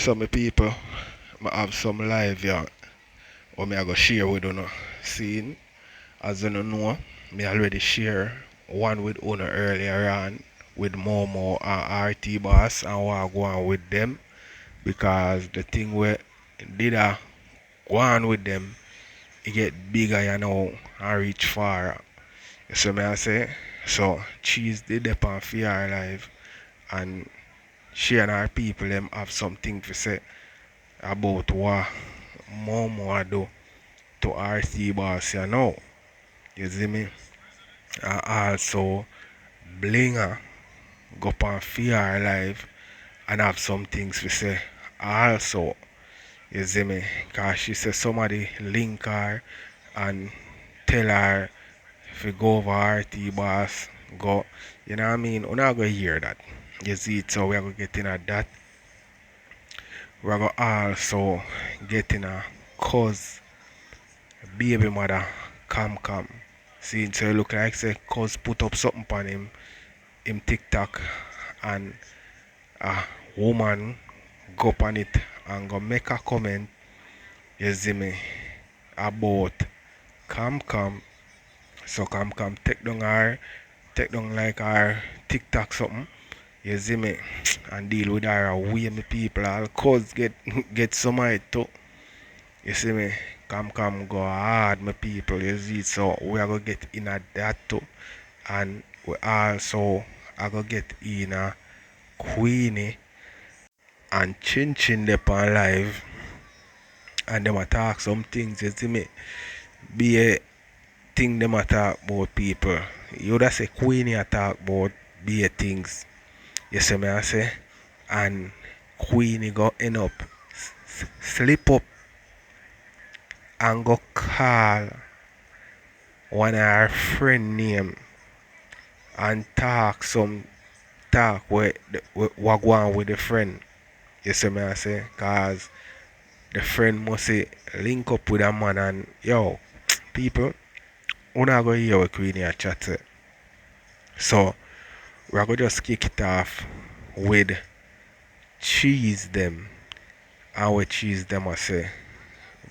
So my people, I have some live here or me I go share with you. Seeing, as you know, me already share one with Una earlier on with Momo and RT Boss and what go on with them because the thing where did I go on with them, it get bigger and reach far. You see me I say? So Cheese did up on Fear Live and she and her people them have something to say about what Momo do to RT Boss, You see me? And also Blinger go on Fear Live and have some things to say. Also, you see me? Cause she said somebody link her and tell her if you go over RT Boss, go. You know what I mean? We're not gonna hear that. You see it, so we're gonna get in at that. We're gonna also get in a cause baby mother come. See, so it look like say cause put up something on him TikTok and a woman go up on it and go make a comment, you see me, about come. So come take down like her TikTok something, you see me, and deal with her away me people. All cause get some of it too. You see me, come go hard my people, you see. So we are gonna get in at that too. And we also are gonna get in a Queenie and Chin up on live and them attack some things, you see me. Be a thing them attack about people. You would say Queenie attack about be a things. You see me I say? And Queenie go end up slip up and go call one of her friend name and talk some talk with what go on with the friend. You see me I say? Cause the friend must say link up with a man and yo people we're not gonna hear what Queenie a chat say. So we're gonna just kick it off with cheese them and what cheese them I say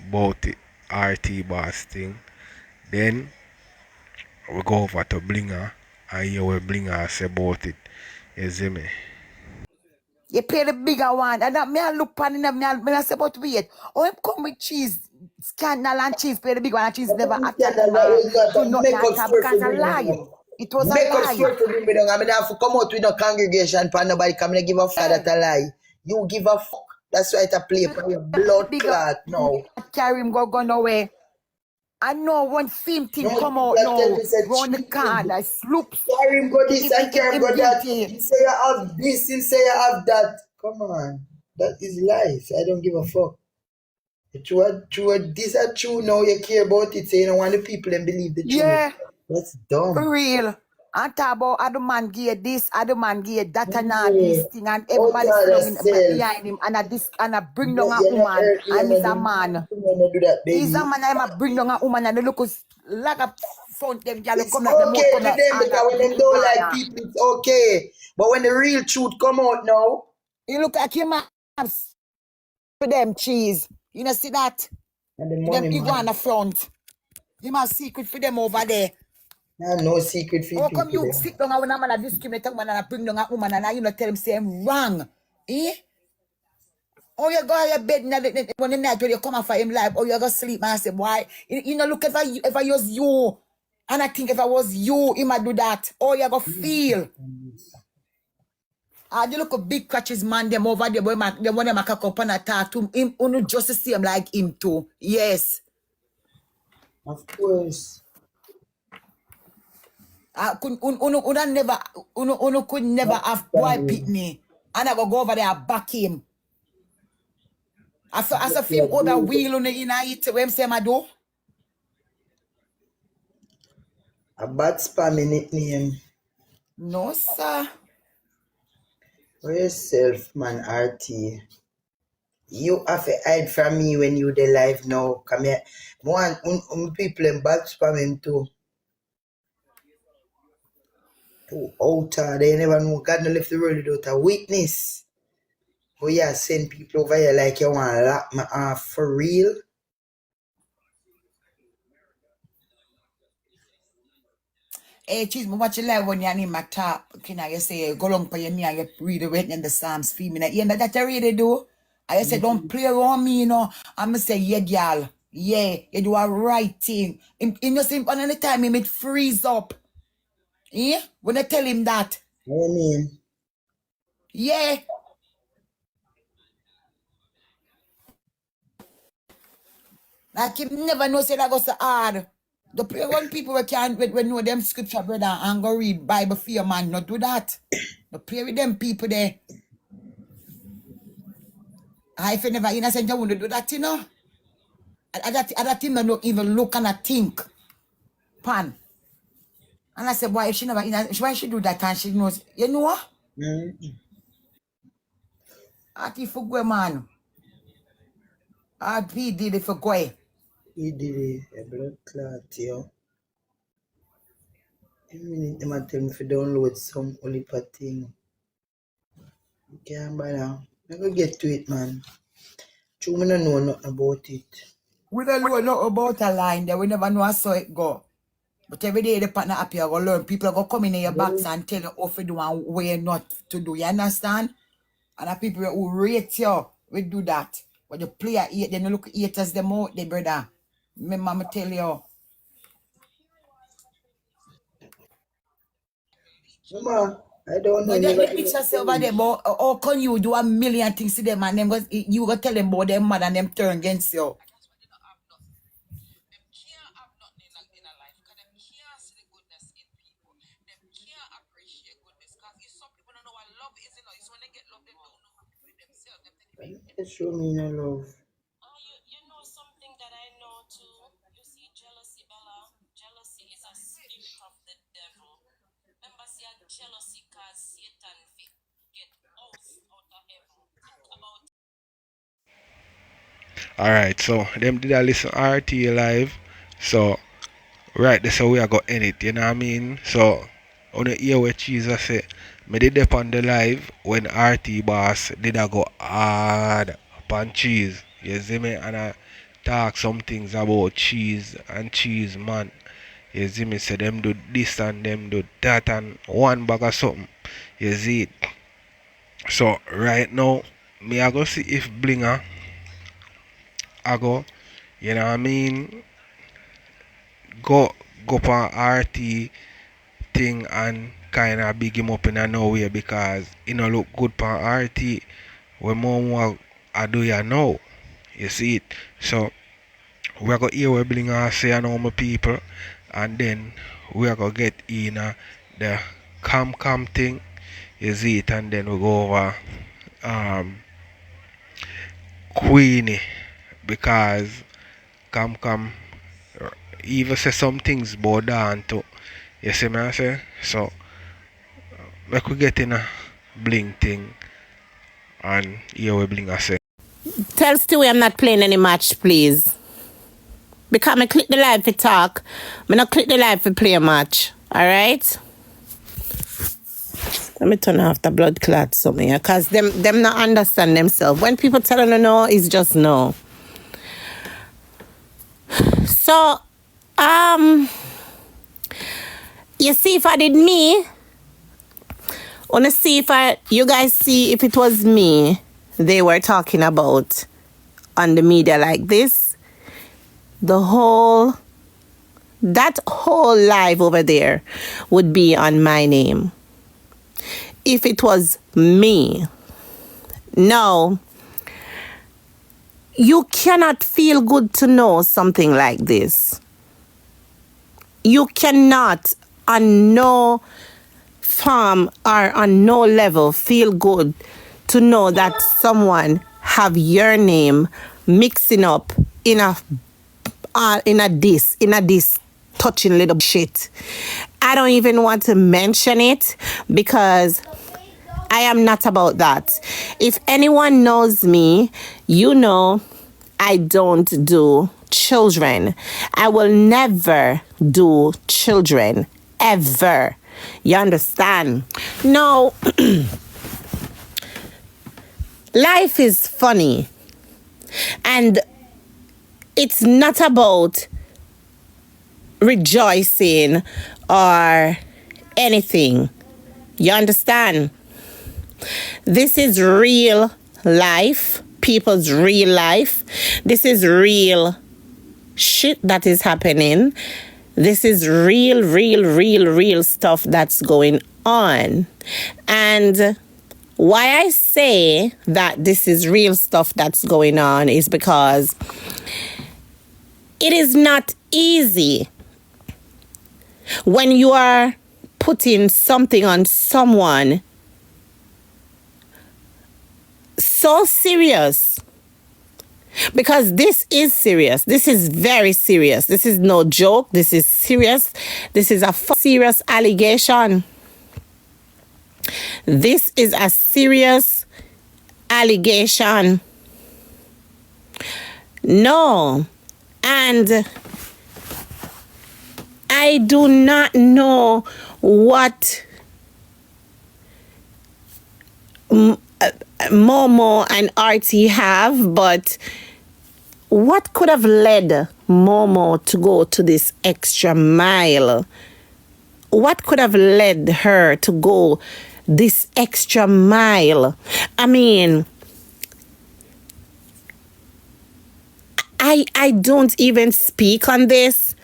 about the RT Boss thing. Then we go over to Blinger and hear what Blinger say about it. You see me? You pay the bigger one. And that me I look pan in them, me I say, but wait. Oh, him come with cheese. Scandal and cheese, pay the big one and cheese never attack do nothing Make up at all story for because a me lie. now. It was a Make up lie. story for me now. I mean, I have to come out with no congregation for nobody coming and give a fuck that a lie. You give a fuck. That's why it's a play for your blood Bigger clot now. carry him go nowhere. I know one film thing No, come out that now. tell me say Round the cheating. corner, sloops. Carry him go this and carry him Him go that. guilty. You say you have this, you say you have that. Come on. That is life. I don't give a fuck. This are true now, you care about it, so you don't want the people and believe the truth. Yeah, That's dumb. for real. And talk about other man give this, other man give that and all this thing, and everybody God, flowing yourself. behind him, and I bring down a You're not woman, hurt, and he's a you're man. not do that, baby. He's a man, I'm a bring down a woman, and they look like a front them, y'all It's come like them okay come to like them because when them don't like people, it's okay. But when the real truth come out now, you look like your man for them cheese. You know, see that? and the Them money, ego on the front. You must secret for them over there. no secret for How people. come you sit down when a man a discriminate a man and bring down a woman and you not tell him say I'm wrong? Eh? Oh, you go to your bed when the night when you come out for him live, or you go sleep and I say, why? You know, look if I was you. And I think if I was you, he might do that. Oh, you go feel. You look a big crutches man, them over there, boy, they want them to cock up and attack to him, just the same like him too. Yes. Of course. Uno could never have boy pitney. And I go over there and back him. As a film over wheel on the it, what I'm saying I do? A bad spammy nickname. No, sir. For yourself, man, RT. You have to hide from me when you the live now. Come here. One, people in bad spamming too. Too outer. They never know. God no left the world without a witness. Oh yeah, send people over here like you want to lock me off for real. Hey, cheese, me watch you live when you're in my top. You say, go long for your knee and you read the written in the Psalms female. You know that you really do? I say, don't play around me, you know. I'm say, yeah, girl. Yeah, you do a right thing. You know, see, on any time, he freeze up. Yeah? When I tell him that. What you mean? Yeah. Like him never know say that go so hard. The play one people we can't we know them scripture, brother, and go read Bible for your man. Not do that. But play with them people there. I if you never innocent, you wouldn't do that, you know. Other thing don't even look and I think. Pan. And I said, why if she never why she do that and she knows, you know what? Ati for man. He did it for go. He did a blood clot, yo. A minute, them a tell me to download some only thing. You can't buy now. I go get to it, man. True, me don't know nothing about it. We don't know nothing about a line there. We never know how saw it go. But every day the partner up here go learn. People are going to come in your box and tell you what to do and where not to do. You understand? And the people who rate you will do that. But the player hate, then you look haters them out, the brother. My mama tell you. Mama, I don't know. No, Never the do picture say that. over there, but how can you do a million things to them and them you go tell them about them mad and them turn against you? Just show me no love. Alright, so them did I listen RT live. So right that's how we are gonna end it, you know what I mean? So on the ear where Jesus said, me did up on the live when RT boss did I go hard upon cheese. You see me? And I talk some things about cheese and cheese man. You see me say them do this and them do that and one bag of something. You see it. So right now me I go see if Blinger I go, you know what I mean, go for RT thing and kinda big him up in a nowhere because he no look good for RT when more I do ya know. You see it. So we're gonna hear what Blinger say and all my people and then we're gonna get in the cam thing. You see it and then we go over um Queenie because cam even say some things about down too. You see me I say? So we could get in a bling thing and hear what Bling I say. Tell Stewie I'm not playing any match, please. Because I click the live for talk. I not click the live for play a match. Alright? Let me turn off the blood clot something. Because them not understand themselves. When people tell them no, it's just no. So, you see if I did me, wanna see if you guys see if it was me they were talking about on the media like this, that whole live over there would be on my name. If it was me. No, you cannot feel good to know something like this. You cannot on no form or on no level feel good to know that someone have your name mixing up in a this touching little shit. I don't even want to mention it because I am not about that. If anyone knows me, you know I don't do children. I will never do children ever. You understand? No. Life is funny. And it's not about rejoicing or anything. You understand? This is real life, people's real life. This is real shit that is happening. This is real stuff that's going on. And why I say that this is real stuff that's going on is because it is not easy when you are putting something on someone so serious. Because this is serious. This is very serious. This is no joke. This is serious. This is a serious allegation. This is a serious allegation. No. And I do not know what Momo and RT have, but what could have led Momo to go to this extra mile? What could have led her to go this extra mile? I mean, I don't even speak on this.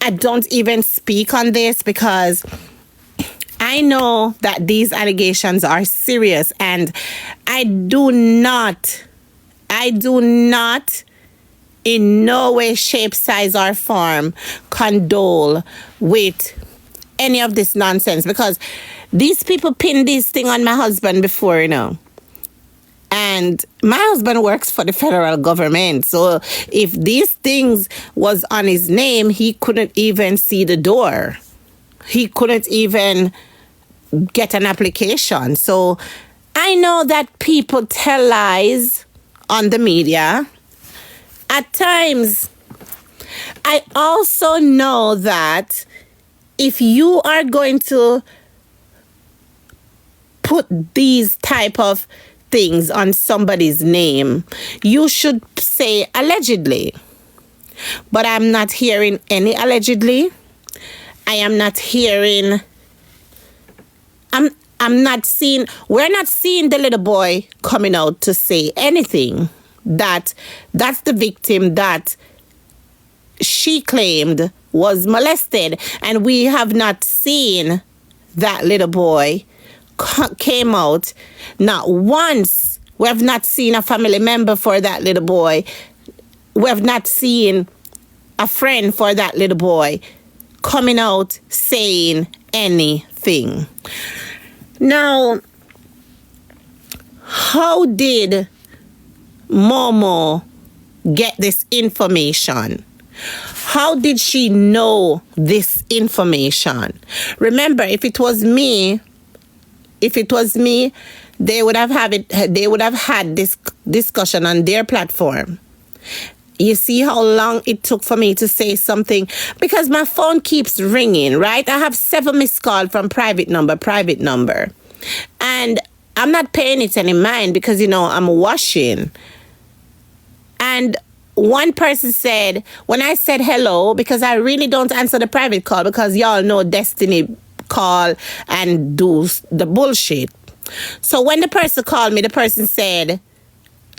I don't even speak on this because I know that these allegations are serious, and I do not in no way, shape, size, or form condole with any of this nonsense, because these people pinned this thing on my husband before, you know. And my husband works for the federal government. So if these things was on his name, he couldn't even see the door. He couldn't even get an application. So I know that people tell lies on the media at times. I also know that if you are going to put these type of things on somebody's name, you should say allegedly. But I'm not hearing any allegedly. I am not hearing, I'm not seeing, we're not seeing the little boy coming out to say anything that that's the victim that she claimed was molested. And we have not seen that little boy came out. Not once. We have not seen a family member for that little boy. We have not seen a friend for that little boy coming out saying anything. Now, how did Momo get this information? How did she know this information? Remember, if it was me, they would have had this discussion on their platform. You see how long it took for me to say something? Because my phone keeps ringing, right? I have 7 missed calls from private number. And I'm not paying it any mind because, you know, I'm washing. And one person said, when I said hello, because I really don't answer the private call because y'all know Destiny call and do the bullshit. So when the person called me, the person said,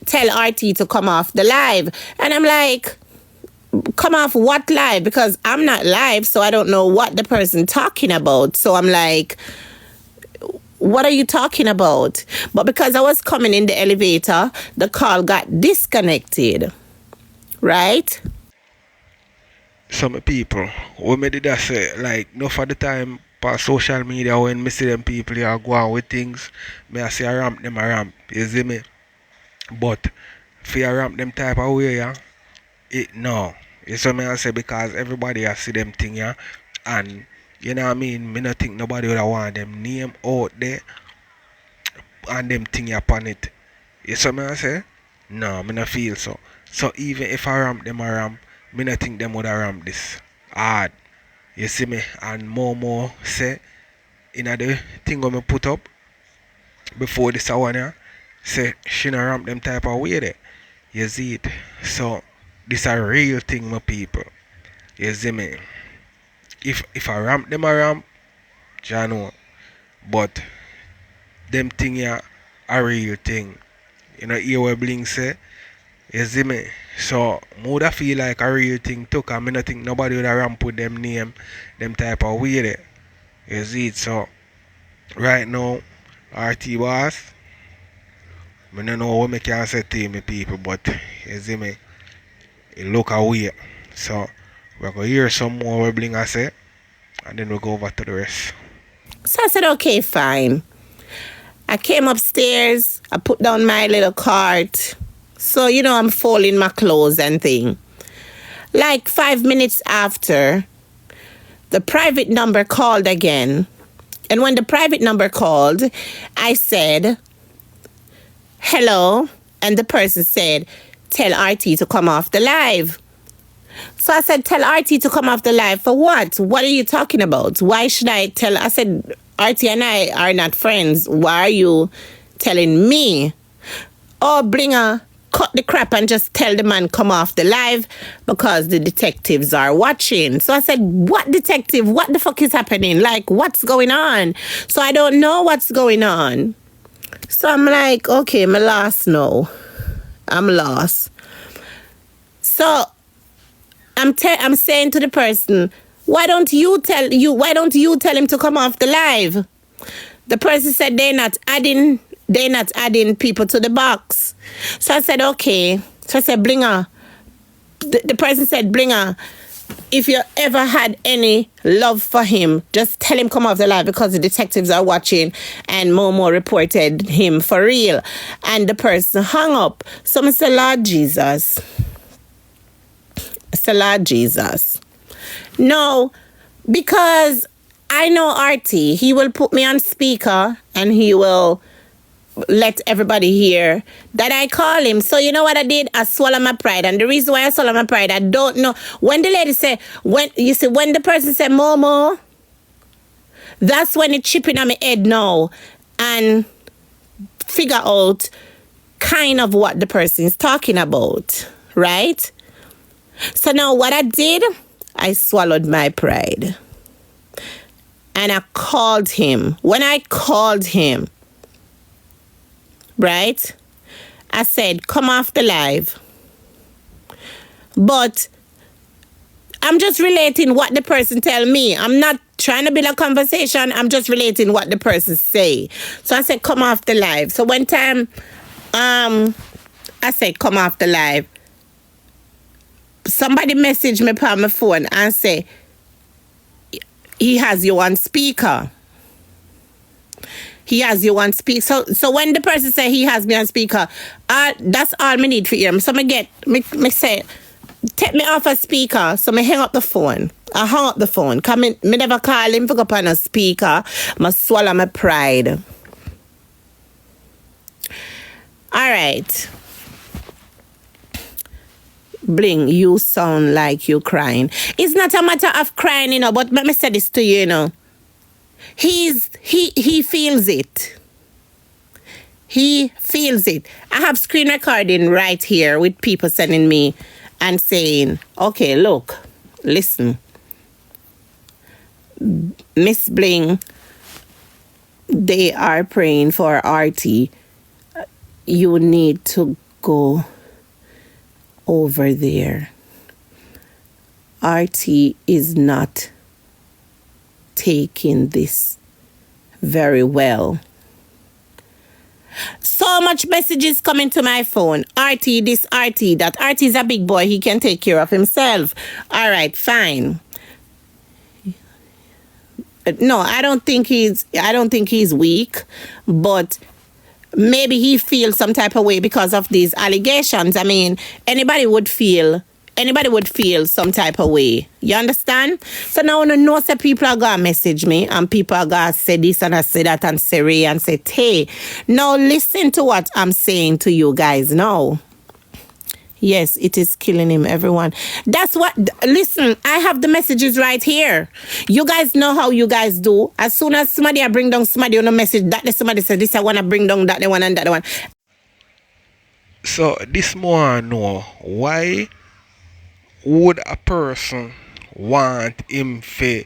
tell RT to come off the live. And I'm like, come off what live? Because I'm not live, so I don't know what the person talking about. So I'm like, what are you talking about? But because I was coming in the elevator, the call got disconnected. Right? Some people, when me did that say, like, no for the time for social media when me see them people here go on with things, me I say I ramp them a ramp, you see me? But for you ramp them type of way, yeah, it no. You see me I say because everybody I see them thing, yeah, and you know what I mean, me not think nobody would want them name out there and them thing upon it. You see me I say? No, me not feel so. So even if I ramp them a ramp, me not think them would have ramp this hard. You see me? And more say in the thing when me put up before this one, yeah, say she not ramp them type of way there. You see it? So this a real thing, my people. You see me? If I ramp them a ramp, you know. But them thing ya a real thing. You know, hear what Bling say? You see me? So would feel like a real thing too, cause me not think nobody would ramp with them name, them type of way there. You see it? So right now, RT boss, I don't know what me can say to me people, but you see me, it look away. So we're gonna hear some more what Bling I say, and then we'll go over to the rest. So I said, okay, fine. I came upstairs, I put down my little cart. So, you know, I'm folding my clothes and thing. Like 5 minutes after, the private number called again. And when the private number called, I said, hello. And the person said, tell RT to come off the live. So I said, tell RT to come off the live for what? What are you talking about? Why should I tell? I said, RT and I are not friends. Why are you telling me? Oh, Blinger, cut the crap and just tell the man come off the live because the detectives are watching. So I said, what detective? What the fuck is happening? Like, what's going on? So I don't know what's going on. So I'm like, okay, I'm lost now. I'm lost. So I'm saying to the person, why don't you tell him to come off the live? The person said they're not adding people to the box. So I said, okay. So I said, Blinger. The person said, Blinger, if you ever had any love for him, just tell him come off the live because the detectives are watching and Momo reported him for real. And the person hung up. So I said, Lord Jesus. It's the Lord Jesus. No, because I know RT. He will put me on speaker and he will let everybody hear that I call him. So you know what I did? I swallow my pride. And the reason why I swallow my pride, I don't know. When the lady said, when the person said Momo, that's when it chipping on my head now and figure out kind of what the person is talking about, right? So now what I did, I swallowed my pride. And I called him. When I called him, right, I said, come off the live. But I'm just relating what the person tell me. I'm not trying to build a conversation. I'm just relating what the person say. So I said, come off the live. So one time, I said, come off the live. Somebody messaged me on my phone and say, he has you on speaker. He has you on speaker. So when the person say he has me on speaker, that's all me need for him. So me say, take me off a speaker. So me hang up the phone. I hung up the phone. Cause me never call him for go on a speaker. I swallow my pride. All right. Bling, you sound like you crying. It's not a matter of crying, you know, but let me say this to you, you know. He feels it. He feels it. I have screen recording right here with people sending me and saying, okay, look, listen. Miss Bling, they are praying for RT. You need to go over there. RT is not taking this very well. So much messages coming to my phone. RT this, RT that. RT is a big boy. He can take care of himself. All right, fine. No, I don't think he's weak, but maybe he feels some type of way because of these allegations. I mean, anybody would feel some type of way. You understand? So now I know that people are going to message me and people are going to say this and I say that and say Ray and say Tay. Now listen to what I'm saying to you guys now. Yes, it is killing him, everyone. That's what, listen, I have the messages right here. You guys know how you guys do. As soon as somebody I bring down somebody on a message, that somebody said this, I want to bring down that one and that one. So this more I know why would a person want him to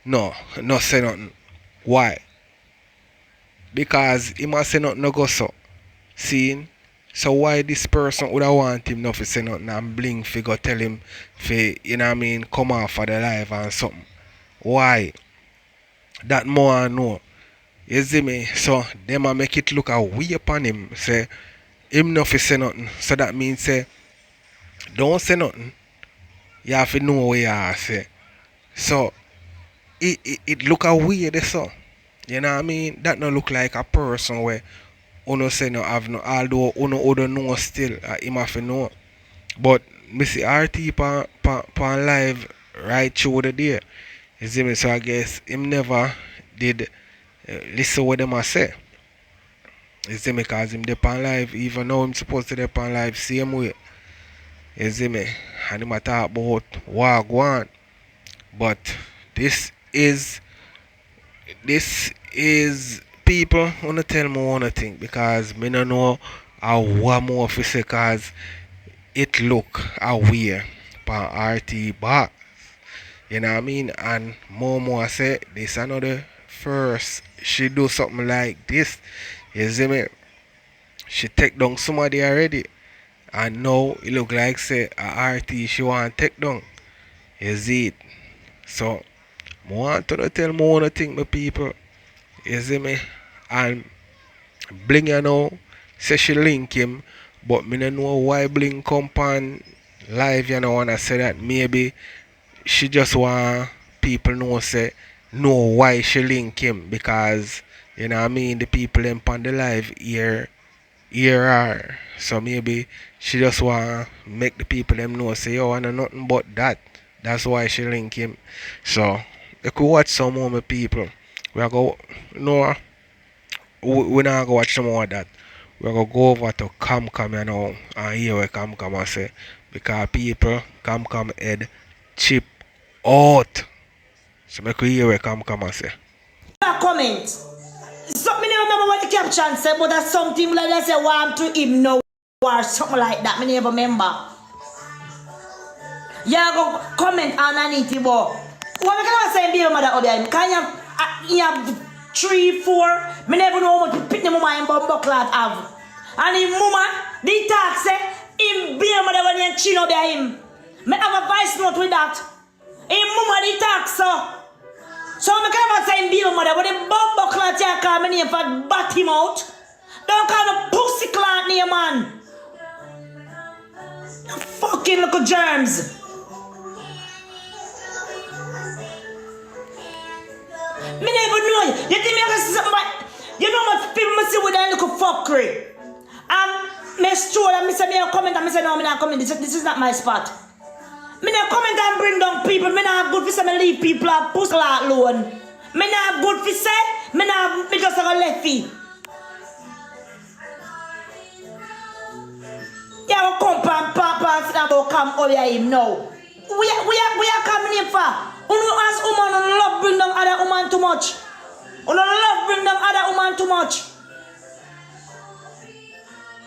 no say nothing? Why? Because he must say nothing no go so. Seeing? So why this person would have want him not to say nothing and blink fi go tell him fi, you know what I mean, come off for the life and something. Why? That more I know. You see me? So them a make it look a way upon him. Say him not fi say nothing. So that means say don't say nothing. You have to know what you are say. So it look a weird so. You know what I mean? That not look like a person where uno say no have no, although uno other know still him have to know. But me see RT pan live right through the day. You see me? So I guess him never did listen what them a say. You see me? Cause him dey pan live even though him supposed to dey pan live same way. You see me? And him a talk about wagwan. But this is people wanna tell me one thing because me no know how what more fi say cause it look a weird pan RT back. You know what I mean? And more say this another first she do something like this. You see me? She take down somebody already. And now it look like say a RT she want take down. You see it? So I want to tell me one thing my people. You see me? And Bling you know say she link him but me no know why Bling come on live you know wanna say that maybe she just want people know why she link him because you know what I mean the people them on the live hear her. So maybe she just want make the people them know say yo I know nothing but that. That's why she link him. So you could watch some more my people. We are go no we not go watch some more of that. We're gonna go over to Cam you know and hear what Cam I say because people Cam head chip out. So make we hear what Cam I say. Comment. Something I remember what the caption said, but that's something like I say want to him know or something like that. Me never remember. Yeah, go comment underneath it, but what can I say? Be mother over there. Can you have 3, 4? Me never know how much pick the mama and bumbo cloth have. And him mama, the talk say him be a mother when he chin over him. Me have a voice note with that. Him mama the talk so. So I can't say be a mother when the bumbo cloth here call me name for bat him out. Don't call the pussy cloth name man. Fucking little germs. Me never know you. You think me I see something but you know my people must see with that little fuckery. Me stroll and me say me a comment and me say no me not comment. This is not my spot. Me not comment and bring down people. Me not have good for say me leave people at pussy alone. Me not have good for say me not me just have a left feet. Yeah, come papa and go come over him now. We are coming in for. Uno ask woman on love bring down other woman too much. Uno love bring down other woman too much.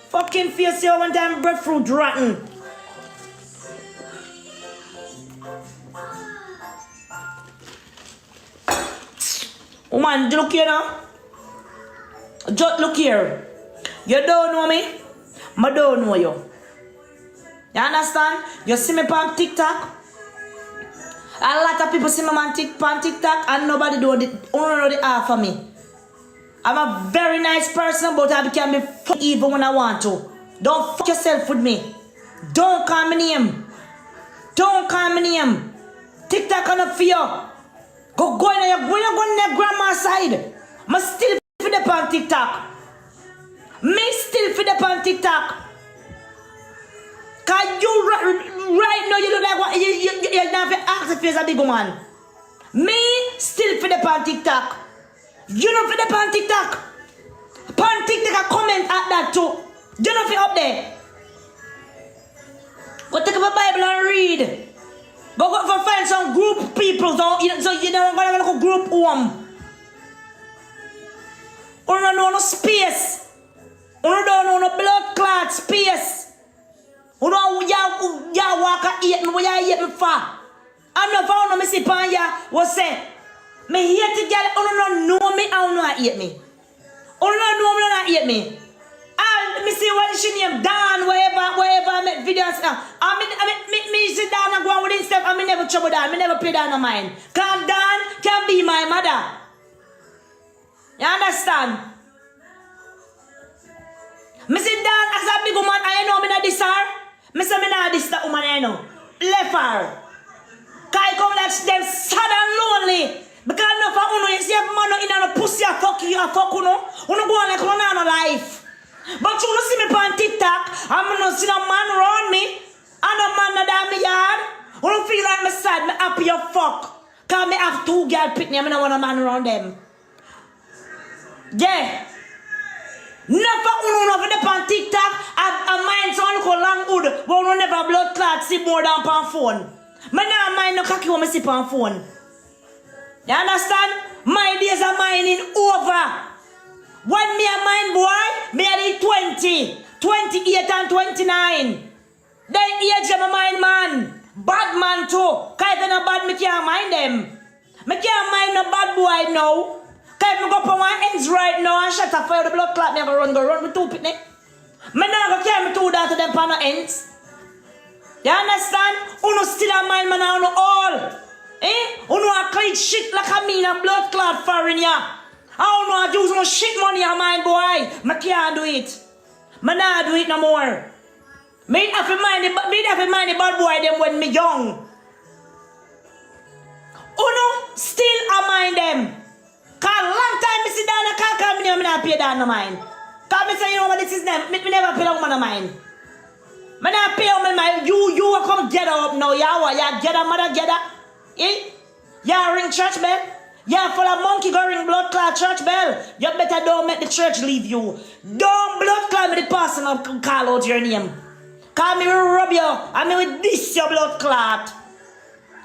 Fucking face your one time breadfruit rotten. Woman, look here now. Just look here. You don't know me. I don't know you. You understand? You see me on TikTok. A lot of people see me on TikTok and nobody do it. Only know the half of me. I'm a very nice person, but I can be evil when I want to. Don't fuck yourself with me. Don't call me name. Don't call me name. TikTok enough for you. Go in your grandma's side. I'm still for the on TikTok. Me still for the on TikTok. Cause you right now you look like what you have to ask if you're a big woman. Me still for the on TikTok. You know for the on TikTok. Pan TikTok comment at that too. You know for up there. Go take up a Bible and read. Go find some group people so you don't gonna go group home. Or no space. Uno don't know no blood clot space. Uno ya walk and eat me, what you eat me for? I'm not found me sit on ya, what say? Me hate the girl, uno don't know me, I don't know I eat me. Uno don't know me, not eat me. Me see what she name, Dan, wherever I make videos. Me sit down and go on with this stuff, and me never trouble Dan, me never pay Dan no mind. Cause Dan can be my mother. You understand? Me sit down as a big woman, I know me not this her. Me say me not this that woman, I know. Left her. Cause I come like them sad and lonely. Because no for uno, you see a man in a pussy, a fuck you, a fuck uno. Uno go on like uno no life. But you don't see me on TikTok, I'm not see a man around me, and a man not down me yard. I don't feel like me sad, me happy as fuck. Cause me have 2 girls pick me, I don't want a man around them. Yeah. Never uno never on TikTok, a mind someone called long hood, but uno never blood clot see more than on phone. Me not mind no cocky when me sip on phone. You understand? My days of mine in over. When me a mind boy, me a the 20, 28 and 29. Then age of my mind man. Bad man too. Cause if no bad, me can't mind them. Me can't mind no bad boy now. Cause if me go for my ends right now and shut up for the blood clot, me have a run with 2 pitney. Me not go carry me 2 down to them for no ends. You understand? Uno still a mind man and uno all. Uno a clean shit like a mean a blood clot foreign ya. I don't know how to use no shit money on mine, boy. I can't do it. I not do it no more. Me have to mind the bad boy them when me young. Uno still a mind them. Cause long time me sit down and call me not pay down no mind. Cause me say you know what this is them. Me never pay down no mind. Me not pay on my mind. You come get up now. Ya get up, mother get up. Ya ring church bell. Yeah, full of monkey going blood clot church bell. You better don't make the church leave you. Don't blood clot me the person up call out your name. Call me will rub you and me will diss your blood clot.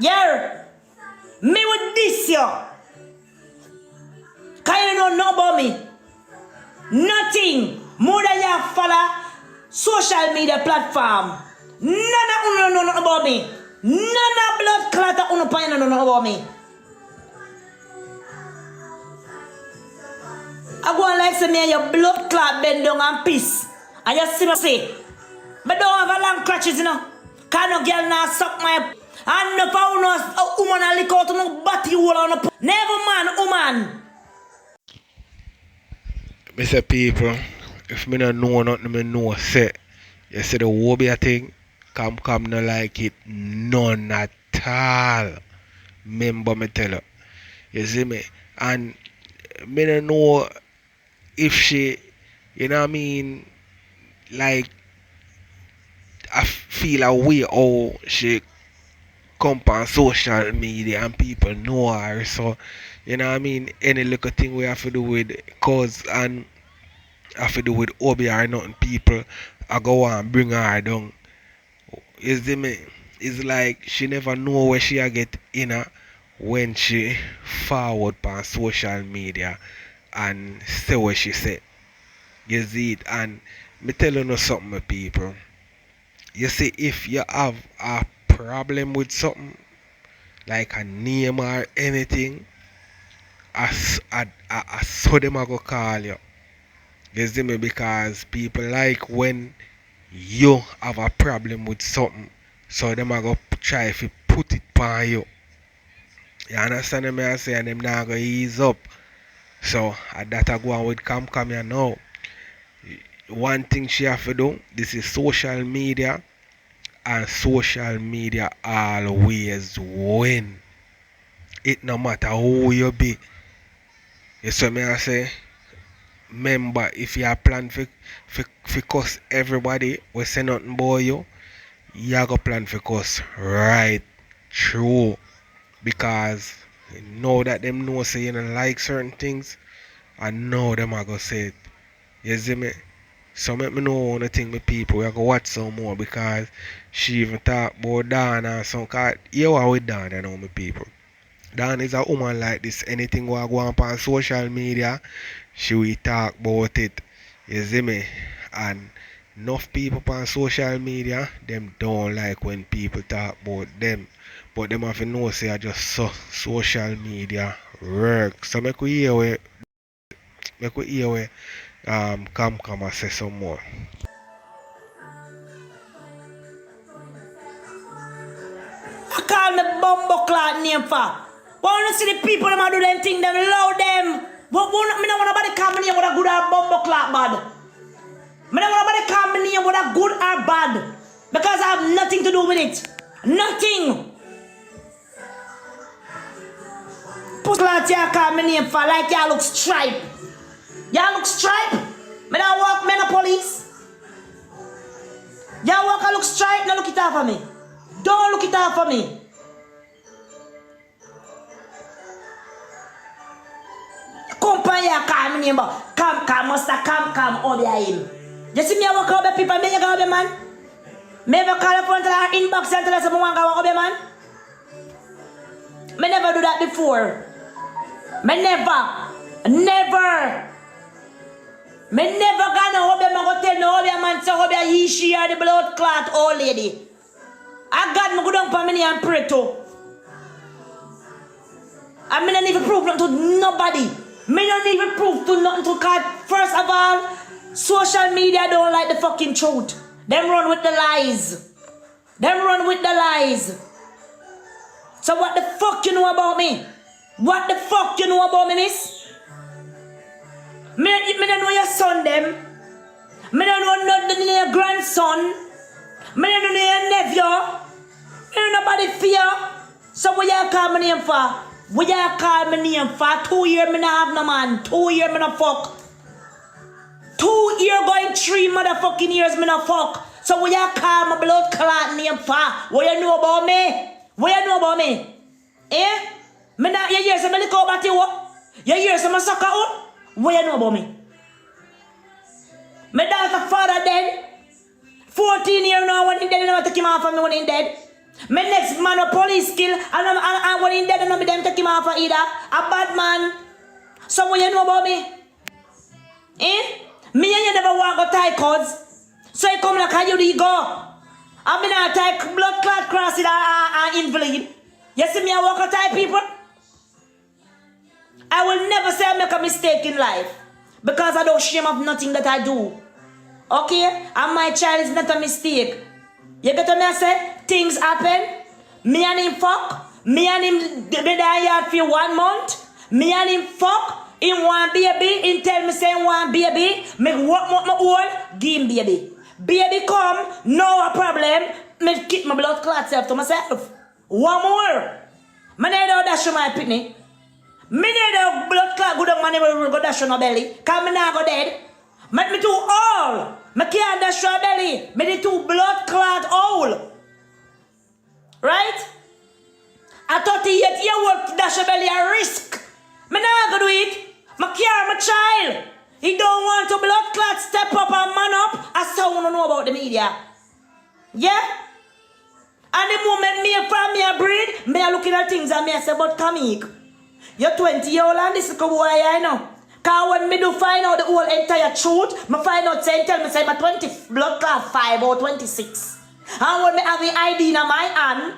Yeah. Me will diss you. Cause you don't know about me. Nothing. More than you follow social media platform. None of you know about me. None of blood clot you know about me. I go on like say me and your blood clot bend down and piss. And you see me say, but don't have a long crutches, you know. Cause no girl now suck my and no for no woman a lick out no body hole on no never man, woman. Me say people, if me not know nothing, me know say, you say the wobia thing, come no like it none at all. Remember me tell you. You see me? And me don't know if she, you know what I mean, like, I feel a way how she come on social media and people know her. So, you know what I mean, any little thing we have to do with cause and have to do with Obi or nothing, people I go and bring her down. You see me? It's like she never know where she get in her when she forward on social media and say what she said. You see it? And me tell you something, my people. You see, if you have a problem with something, like a name or anything, I saw them I go call you. You see me? Because people like when you have a problem with something, so them I go try to put it on you. You understand me I say, and them now go ease up. So that I go on with come here now. One thing she have to do, this is social media, and social media always win. It no matter who you be. You see me I say, remember if you have plan for cuss everybody, we say nothing about you, you have to plan for cuss right through. Because now that them know say you don't like certain things, I know them are gonna say it. You see me? So make me know one thing with people, we have to watch some more because she even talk about Dan or some cause you are with Dan, you know my people. Dan is a woman like this. Anything we go on social media, she will talk about it. You see me? And enough people on social media, them don't like when people talk about them. But them have to know say I just saw social media work. So make we hear where come and say some more. I call me bumbo clot name for. Why don't see the people them a do them thing, them love them. But me don't want nobody call me name with a good or bumbo clot bad. Me don't want nobody call me name with a good or bad. Because I have nothing to do with it. Nothing. Pussy y'all call me name for like y'all look stripe. Y'all look stripe? Me don't walk me no police. Y'all walk and look stripe, no look it out for me. Don't look it out for me. Company call me name, but come, must come, over him. You see me I walk over people, me you go over man? Me ever call up front of our inbox and tell us someone go over man? Me never do that before. Me never. Me never gonna over me go tell no over man so over he she or the blood clot old lady. I got me go down for me and pray to. I mean I even prove nothing to nobody. Me don't even prove to nothing to God. First of all, social media don't like the fucking truth. Them run with the lies. So what the fuck you know about me? What the fuck you know about me, miss? Me don't know your son them. Me don't know nothing your grandson. Me don't know your nephew. Me don't know nobody fear. So what y'all call me name for? What y'all call me name for? 2 years me not have no man. 2 years me not fuck. 2 years going 3 motherfucking years me not fuck. So what y'all call my blood clot name for? What you know about me? Eh? Me not you hear some lick out about you? You hear some sucker out? What you know about me? My daughter father dead. 14 years now when he dead, I never take him off of me when he dead. My next man a police kill and when he dead, I never them take him off of either. A bad man. So what you know about me? Eh? Me and you never walk go tie codes. So you come like how you go. I mean I tie blood clot cross it and invalid. You see me I walk a tie people? I will never say I make a mistake in life. Because I don't shame of nothing that I do. Okay? And my child is not a mistake. You get what me I say? Things happen. Me and him fuck. Me and him be there yard for 1 month. Me and him fuck. Him want baby. Him tell me say he want baby. Me work my own. Give him baby. Baby come. No problem. Me keep my blood clot self to myself. 1 more. Me need dash on my pitney. Me need a blood clot good on money will go dash on my belly. Cause me now go dead. Make me too old. Me can't dash on my belly. Me need 2 blood clot old. Right? At 38 years old dash on belly a risk. Me now go do it. Me care my child. He don't want to blood clot step up and man up. I still want to know about the media. Yeah? And the moment me from me a breed, me a looking at things and me a say, but Kamik, you're 20 years old and this is a boy I know. Cause when me do find out the whole entire truth, me find out say tell me say my 20 blood clot 5 or 26. And when me have the ID in my hand,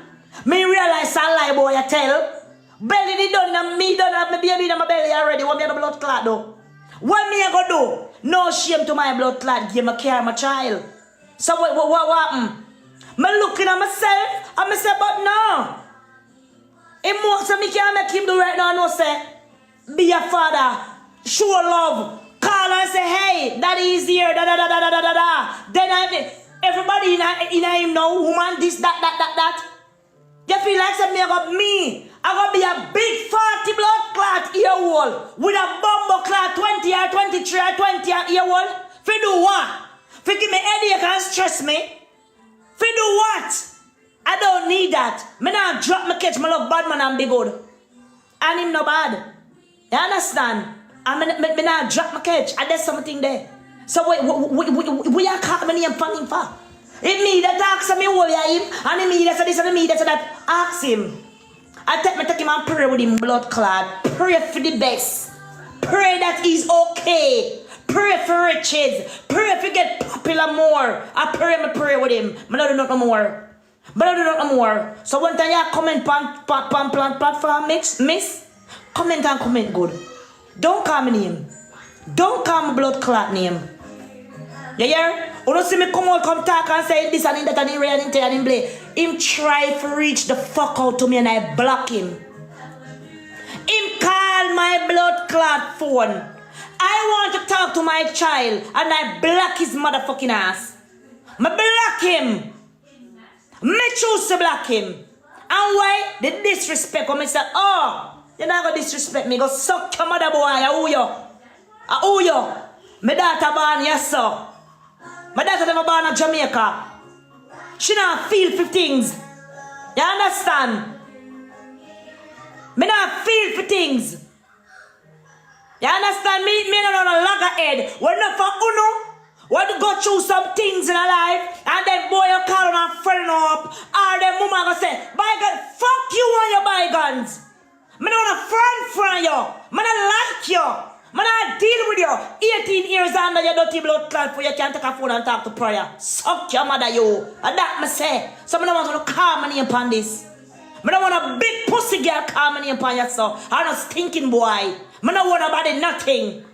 me realize I lie boy I tell. Belly the done and me done have my baby in my belly already. What me have the blood clot though? What me I go do? No shame to my blood clot, give me care my child. So what happen? Me looking at myself and me say, but no. It more so me can't make him do right now, no say. Be a father, show love, call and say, hey, daddy is here, da da da da da da da. Then everybody in him know, woman, this, that. You feel like something about me. I gonna be a big 40 blood clot year old with a bumbo clot 20 or 23 or 20 year old. Fi do what? Fi give me headache and stress me. Fi do what? I don't need that. Me now drop my catch, my love bad man and be good. And him no bad. You understand? And me now drop my catch. And there's something there. So we are calling me and finding for. It me that ask me who him, and it me that say this and me that say that. Ask him. I take him and pray with him blood clot. Pray for the best. Pray that he's okay. pray for riches. Pray if you get popular more. I pray with him. I don't do nothing more. But I do nothing more. So one time you comment pan platform miss. Comment and comment good. Don't call me name. Don't call me blood clot name. You hear? You don't see me come out, come talk and say this and that and in real and in play. Him try to reach the fuck out to me and I block him. Him call my blood clot phone. I want to talk to my child and I block his motherfucking ass. Me block him. Me choose to block him. And why? The disrespect. Come and say, oh, you're not going to disrespect me. Go suck your mother boy. I owe you. I owe you. My daughter born, yes sir. My daughter never born in Jamaica. She not feel for things. You understand? Me not feel for things. You understand me? Me not on a loggerhead. We're not for uno. Want to go through some things in a life, and then boy you call on a friend up, or then mama gonna say, bygone, fuck you and your bygones. Me don't want a friend from you. Me don't like you. Me not deal with you. 18 years under your dirty blood clot for you can't take a phone and talk to prayer. Suck your mother you. And that me say. So me don't want to call my name upon this. Me don't want a big pussy girl call my name upon you so. I'm a stinking boy. Me don't want nobody nothing.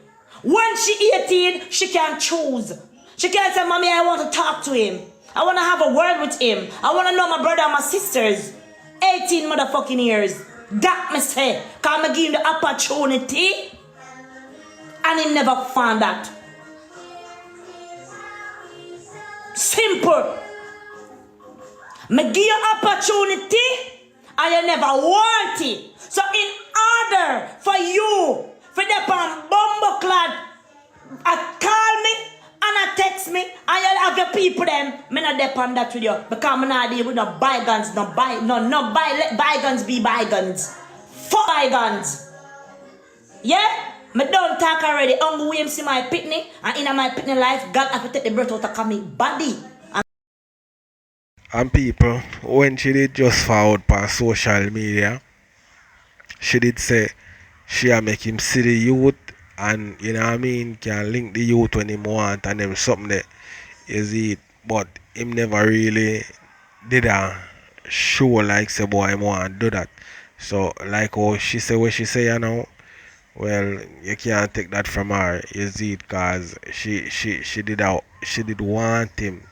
When she 18, she can choose. She can say, mommy, I want to talk to him. I want to have a word with him. I want to know my brother and my sisters. 18 motherfucking years. That me say. Because I give him the opportunity. And he never found that. Simple. Me give you opportunity. And you never want it. So in order for you, for the bumbo clad, call me and I text me and you'll have your people them. Me not depend that with you. Because I'm not deal with no bygones, let bygones be bygones. Fuck bygones. Yeah? Me don't talk already. I'm going to see my pitney and in my pitney life, God have to take the breath out of my body. And people, when she did just forward on social media, she did say she make him see the youth and you know what I mean, can link the youth when him want and them something that is it. But him never really did a show like say boy him want do that. So like how she say what she say you know, well you can't take that from her, you see it, cause she did want him,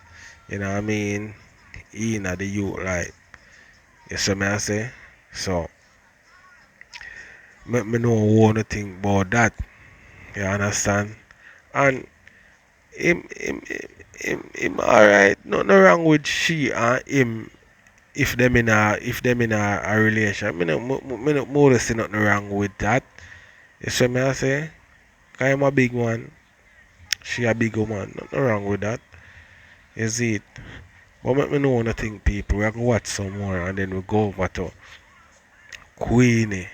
you know what I mean, in the youth like you see me I say. So me know one thing about that. You understand? And him alright. Nothing wrong with she and him if them in a relation. Me no more see nothing wrong with that. You see me I say? Cause I'm a big one. She a big woman. Nothing wrong with that. You see it? But make me know one thing, people. We are going to watch some more and then we go over to Queenie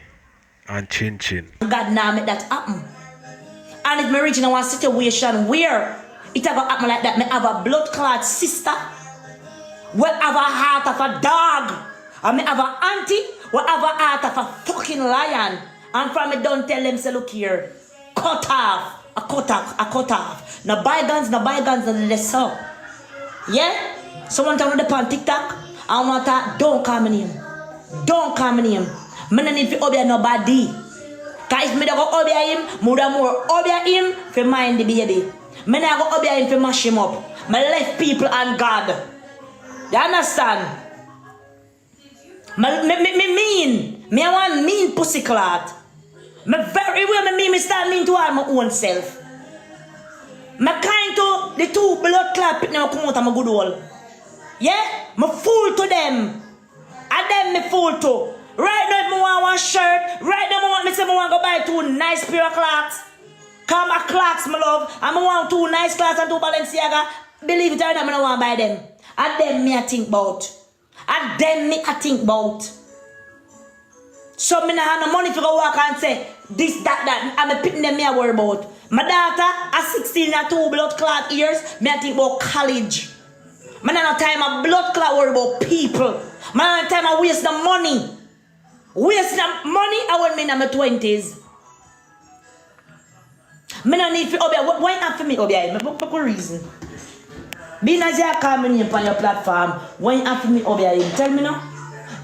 and Chin Chin. God now make that happen. And if me reach in one situation where it ever happen like that, me have a blood clot sister, we have a heart of a dog, and me have a auntie, we have a heart of a fucking lion. And from me don't tell them say look here, cut off. No bygones, no less so. Yeah? So one time with the on TikTok, I want to don't call me name. Don't call me name. Me no need to obey nobody. Cause if me don't go obey him, more obey him for mind the baby. Me not go obey him for mash him up. Me left people and God. You understand? Me want mean pussy clot. Me very well me start mean to all my own self. Me kind to the two blood clot now come out of my good hole. Yeah? Me fool to them. And them me fool to. Right now, if I want one shirt, right now, I want to go buy two nice pair of clocks. Come my clocks, my love. And I want two nice clocks and two Balenciaga. Believe it or not, I don't want to buy them. And them me I think about. So me not have no money to go walk and say this, that. I'm picking them me I worry about. My daughter at 16 and 2 blood clot years, me I think about college. Man not time a blood clot worry about people. Man not time I waste the money. Waste the money I want me in my 20s. Me no need for Obia. Why not for me, Obia? For reason. Being as you call me name on your platform, why not for me, Obia? Tell me now.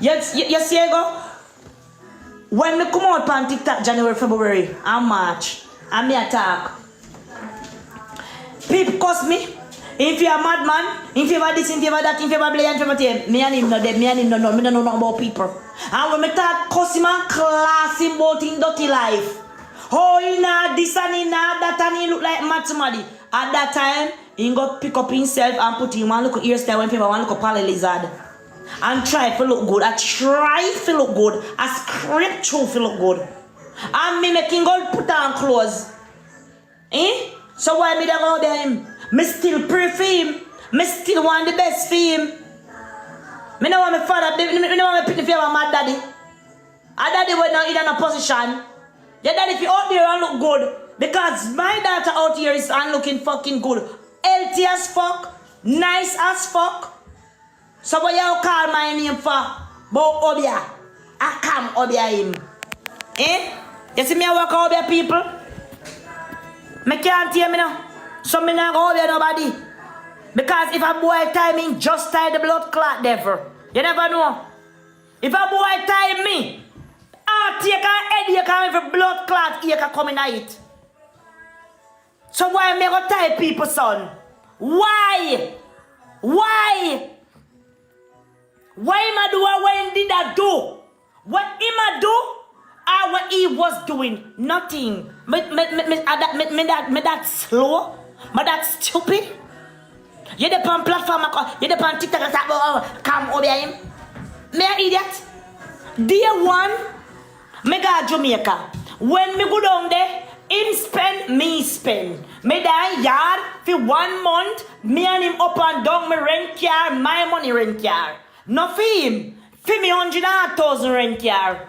You see, I go. When me come out on TikTok January, February, and March, and me attack. People cuss me. If you're a madman, if you're this, if you're that, if you're a blame, if you're that, me and him not dead, me and him not know, me don't know nothing about people. And when me talk cuss him and class him about in dirty life. Oh, he not this and he not that and he look like mad somebody. At that time, he go pick up himself and put him one look hairstyle when people want look up a lizard. And try to look good. I try to look good. I script to look good. And me making go put on clothes. Eh? So why me da go there him? Me still pray for him. Me still want the best for him. Me know want my father, me know want me pick the favor of my daddy. And daddy was not in a position. Your daddy if you out there and look good. Because my daughter out here is and looking fucking good. Healthy as fuck. Nice as fuck. So what you call my name for? Bo Obia. I come Obia him. Eh? You see me I walk Obia people? Me can't hear me now. So me not go Obia nobody. Because if a boy tie me, just tie the blood clot devil. You never know. If a boy tie me, take a head you can have a blood clot you can come in it. So why me go tie people son? Why? Why? Why him a do what him did I do? What him a do? Or what he was doing? Nothing. Me that slow? Me that stupid? You the on platform, you the on TikTok and talk come over him? Me an idiot? Day one, me go to Jamaica. When me go down there, him spend, me spend. Me down yard for 1 month, me and him up and down, me rent car, my money rent car. No for him. For me 100,000 rent car.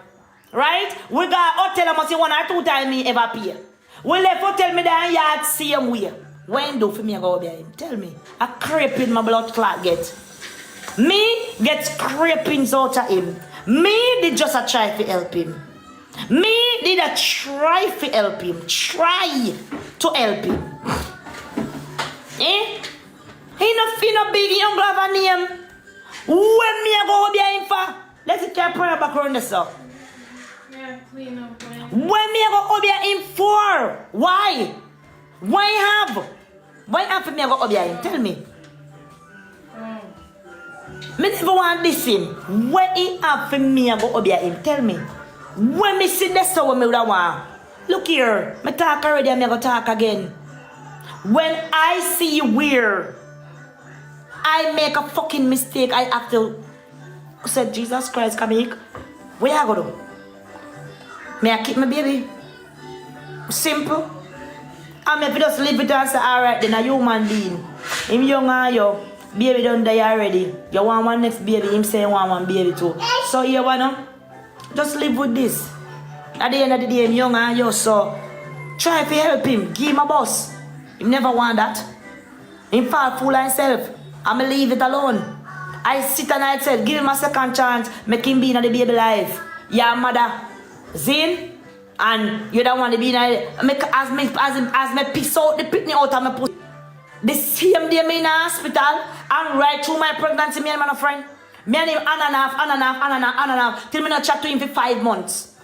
Right? We got hotel I must say 1 or 2 times me ever pay. We left hotel me down yard same way. When do for me I go over him? Tell me. I creep in my blood clot get. Me get scrapings out of him. Me did just a try to help him. Me did a try to help him. Try to help him. Eh? He no big young have a name. When me go over him for? Let's get prayer back around this up. Yeah, clean up. When me go over him for? Why? Why have for me go over him? Tell me. Me never want this him. When he have for me go over him? Tell me. When me see this so me would want. Look here. Me talk already and me go talk again. When I see you weird, I make a fucking mistake. I have to say, Jesus Christ, come here. Where I go do? May I keep my baby? Simple. And if you just live with her and say, alright, then a human being. Him young and you, baby done die already. You want one next baby, him say you want one baby too. So you wanna just live with this. At the end of the day, him young and you, so try to help him, give him a bus. He never want that. Him fall fool himself. I'ma leave it alone. I sit and I said, give him a second chance, make him be in the baby life. Yeah, mother. Zin, and you don't want to be in a as me piss out the pitney out of my pussy. The same day me in the hospital and right through my pregnancy, me and my friend. Me and him on and off, till me not chat to him for 5 months.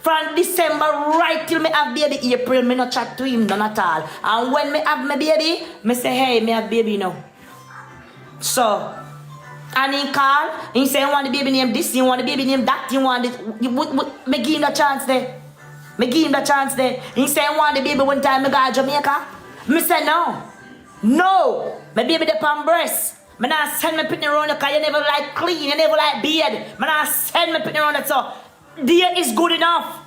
From December right till me have baby April, me not chat to him none at all. And when me have my baby, me say, hey, me have baby now. So, and he call, he say, you want the baby name this, you want the baby name that, you want it. Me give him the chance there. Me give him the chance there. He say, you want the baby one time, me go to Jamaica. Me say, no. No. My baby the pan breast. Me not send me pitney around because you never like clean, you never like beard. Me not send me pitney around that so. There is good enough.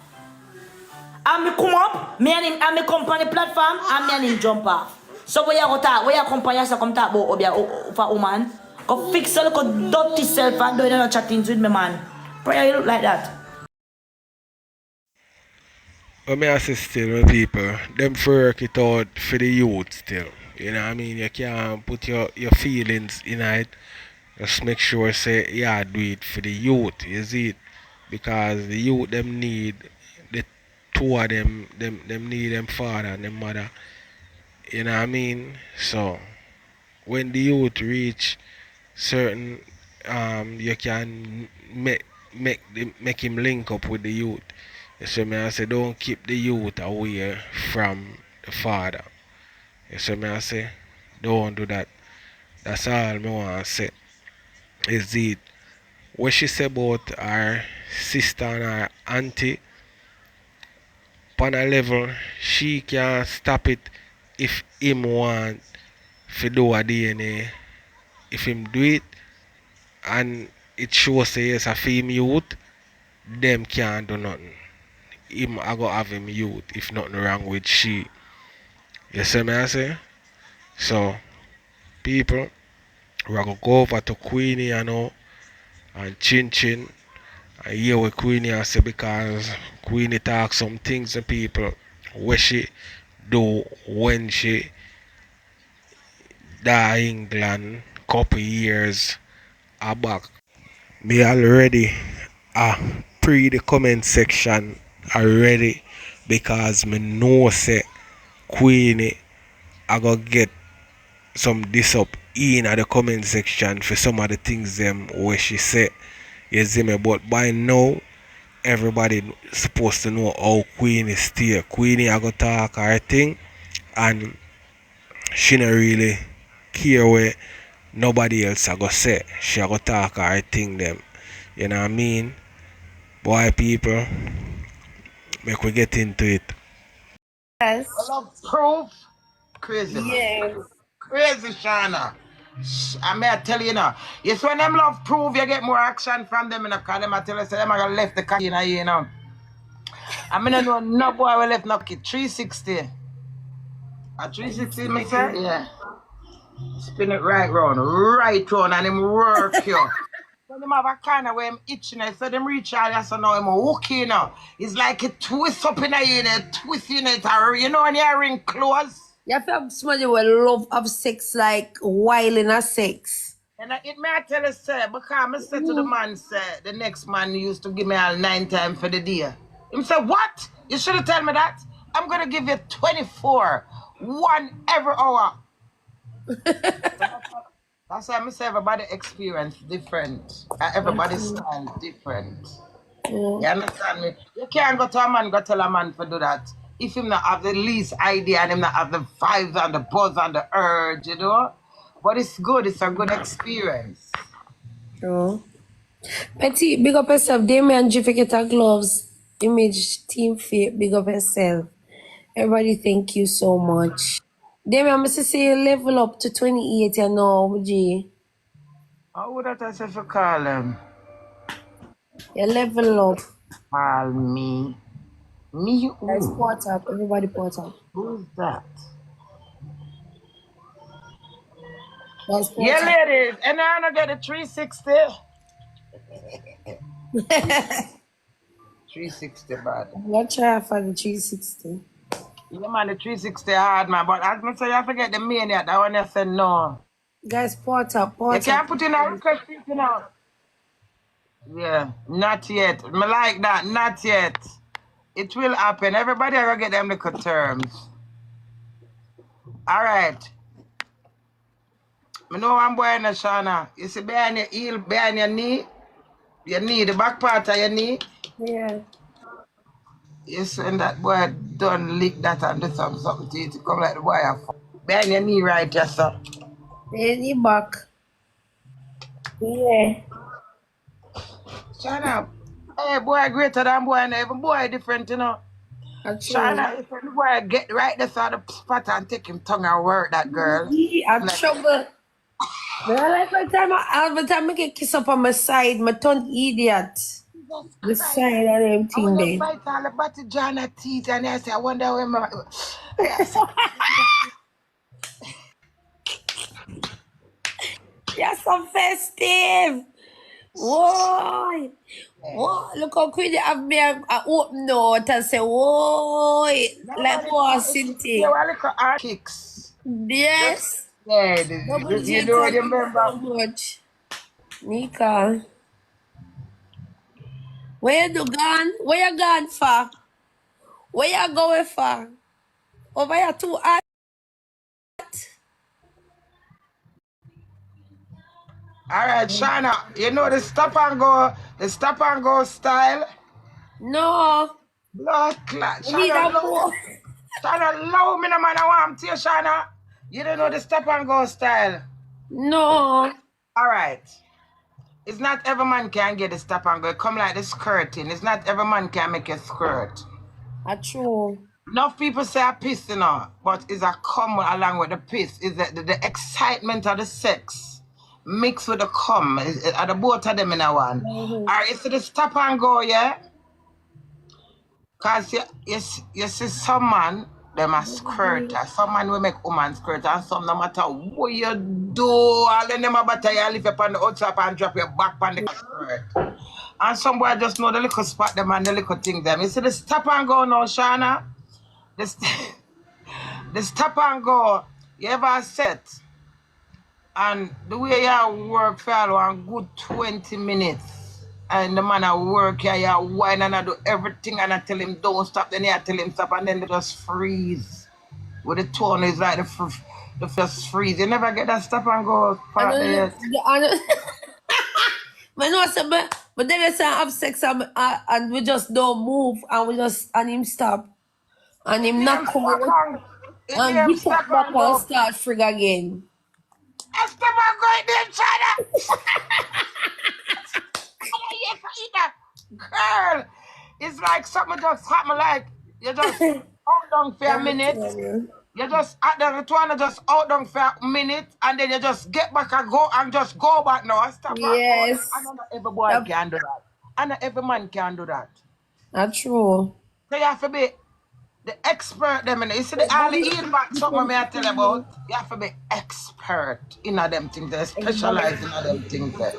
And me come up, me and him, and me come on the platform, and me and him jump off. So where you go talk, where you come on, you come talk about Obia for woman. Go fix your little dirty self and don't no chatting with me, man. Prayer you look like that. But me assist still with people, them work it out for the youth still. You know what I mean? You can't put your feelings in it. Just make sure say yeah do it for the youth, you see it? Because the youth them need the two of them need them father and them mother. You know what I mean? So when the youth reach certain you can make him link up with the youth. So me I say don't keep the youth away from the father. So me I say don't do that. That's all me want to say. Is it what she said about her sister and her auntie on a level she can stop it if him want to do a DNA. If him do it and it shows say yes a film youth, them can't do nothing. Him I go have him youth if nothing wrong with she. You see me I say? So people we are gonna go over to Queenie you know and Chin Chin and hear what Queenie I say because Queenie talk some things to people what she do when she die England couple years back. Me already pre the comment section already because me know say Queenie I go get some this up in the comment section for some of the things them where she said. You see me? But by now everybody supposed to know how Queenie stay. Queenie I go talk her thing and she not really care where nobody else I go say. She a go talk her thing them. You know what I mean? Boy people, make we get into it. Yes. Love proof. Crazy man. Yes. Crazy Shana. I may tell you now. Yes, when them love proof, you get more action from them in a car. Them I tell you, say them I got left the car in a year now. I mean, I know no boy will left no kid. 360. A 360, me say? Yeah. Spin it right round, and him work you. So them have a kind of way him itching, so them reach out, so now him hooky now. It's like it twist up in a ear, twist in it, you know, when you ring close. You have to have somebody who love have sex like while in a sex. And it may I tell you, sir, because I said to the man, sir, the next man used to give me all 9 times for the day. Him say, what? You should have told me that. I'm going to give you 24, 1 every hour. That's why I say everybody experience different. Everybody's style different. You understand me? You can't go to a man, go tell a man to do that. If him not have the least idea and him not have the vibes and the buzz and the urge, you know? But it's good, it's a good experience. True. Petty, big up yourself. Damien Jifiketa Gloves, Image, Team Fit, big up yourself. Everybody, thank you so much. Damien, I'm going to say you level up to 28 and now, G. How would that I say for call him? You level up. Call me. Me Guys, who? port up. Everybody port up. Who's that? Guys, port Yeah, up. ladies. And I don't get a 360. 360 bad. Watch out for the 360. Yeah, man, the 360 hard, man. But as I say, you forget the maniac. That one you said no. Guys, port up. You Port up. can't put in a request, you know. Yeah, not yet. Me like that, not yet. It will happen. Everybody will get them little terms. All right. I know one boy in the Shana. You see behind your heel, behind your knee, the back part of your knee. Yeah. Yes, and that boy done lick that and do something to it to come like the boy. Behind your knee right, yes, sir. Any back. Yeah. Shana, hey, boy greater than boy, and even boy different, you know. Actually, Shana, if the boy get right there on the spot and take him tongue and work that girl. I'm trouble. But I like every time I get kiss up on my side, my tongue idiot. The side of them I thing want to there. fight all about the John teeth, and I say, I wonder where my. You're so festive. Whoa. Whoa. Look how quick they have me a open note and say, whoa. Like boss, Cinti. Kicks. Yes. Yeah, Double you J, know, thank you you remember. so much. Nika. Where you gone? Where you gone for? Where you going for? Over here too hot? All right, Shana, you know the stop and go style? No. Blood clot. I need a more. Shana, low me no man I want to you, Shana. You don't know the stop and go style. No. All right. It's not every man can get the stop and go. It come like the skirting. It's not every man can make a skirt. True. Enough people say I piss, you know, but it's a come along with the piss. Is the excitement of the sex mixed with the cum. Are the both of them in a one? Mm-hmm. Or is it the stop and go, yeah? Because you see some man, them a skirt. Some man will make woman skirt, and some no matter what you do, all of them about you lift up on the outside and drop your back on the skirt. And some boy just know the little spot them and the little thing them. You see the stop and go now, Shana? The stop and go, you ever set, and the way you work for a good 20 minutes, and the man at work, you whine and I do everything, and I tell him don't stop, then you tell him stop, and then they just freeze. With the tone is like the just freeze. You never get that stop and go part there. But then let's say I have sex and we just don't move and him stop and him not come out and get up back and start frig again. Stop and go in there, China. Girl, it's like something just happen, like you just hold down for a minute. You just at the one just out down for a minute, and then you just get back and just go back now. Stop. Yes. And not every boy can do that. And not every man can do that. That's true. So you have to be the expert them. You see the all the eat back something me I tell you about. You have to be expert in them things. They specialize in them things there.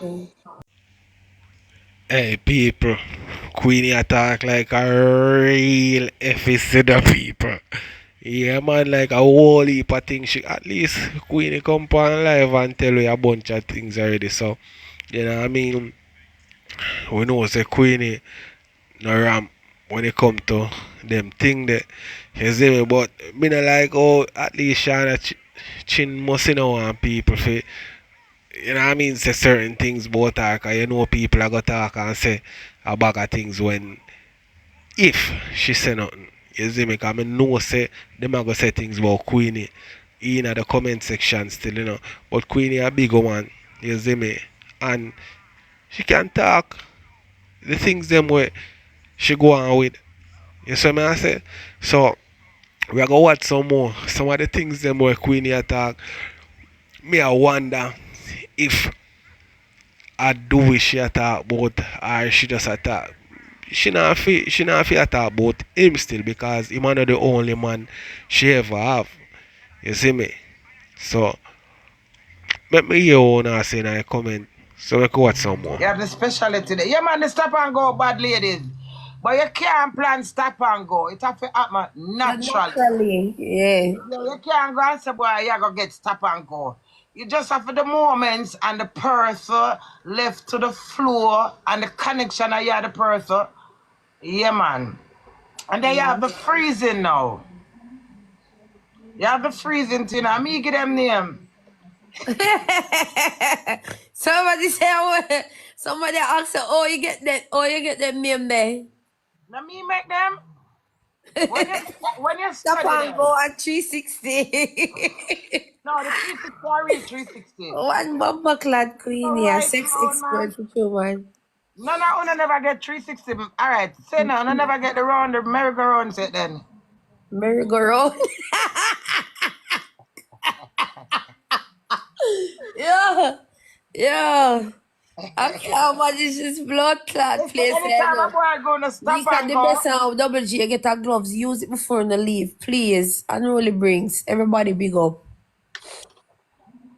Hey people, Queenie attack like a real FCD people. Yeah man, like a whole heap of things. At least Queenie come on live and tell you a bunch of things already. So, you know what I mean? We know say Queenie no ram when it come to them thing that you see me, but me not like at least Shana Chin must know want people for, you know what I mean, say certain things about her, cause you know people are gonna talk and say a bag of things when if she say nothing. You see me, cause I know say them are gonna say things about Queenie in the comment section still, you know. But Queenie a big one, you see me, and she can talk the things them way she go on with. You see me I say? So we are gonna watch some more. Some of the things them where Queenie attack. Me I wonder if I do wish she attack about or she just attack. She not feel attack about him still because him not the only man she ever have. You see me? So let me hear what you say in the comment. So we can watch some more. You have the specialty there. Yeah man, the stop and go bad ladies. But you can't plan stop and go. It have to happen naturally. Yeah. You can't go and say, boy, you're going to get stop and go. You just have the moments and the person left to the floor and the connection of you and the person. Yeah, man. And then you have the freezing now. You have the freezing thing. I me give them name. Somebody asked her, oh, you get that name there. Now me make them. When you Stop study and them. go at 360. No, the 360 are real 360. One bumper clad Queenie, a Right sex now, expert for you, man. No, I never get 360. All right, say no, I never get the merry-go-round set then. Merry-go-round. Yeah. I can't manage this blood clot place. Anytime a boy going to stop These are and the go. best of double G. Get our gloves. Use it before you leave, please. Unruly brings. Everybody big up.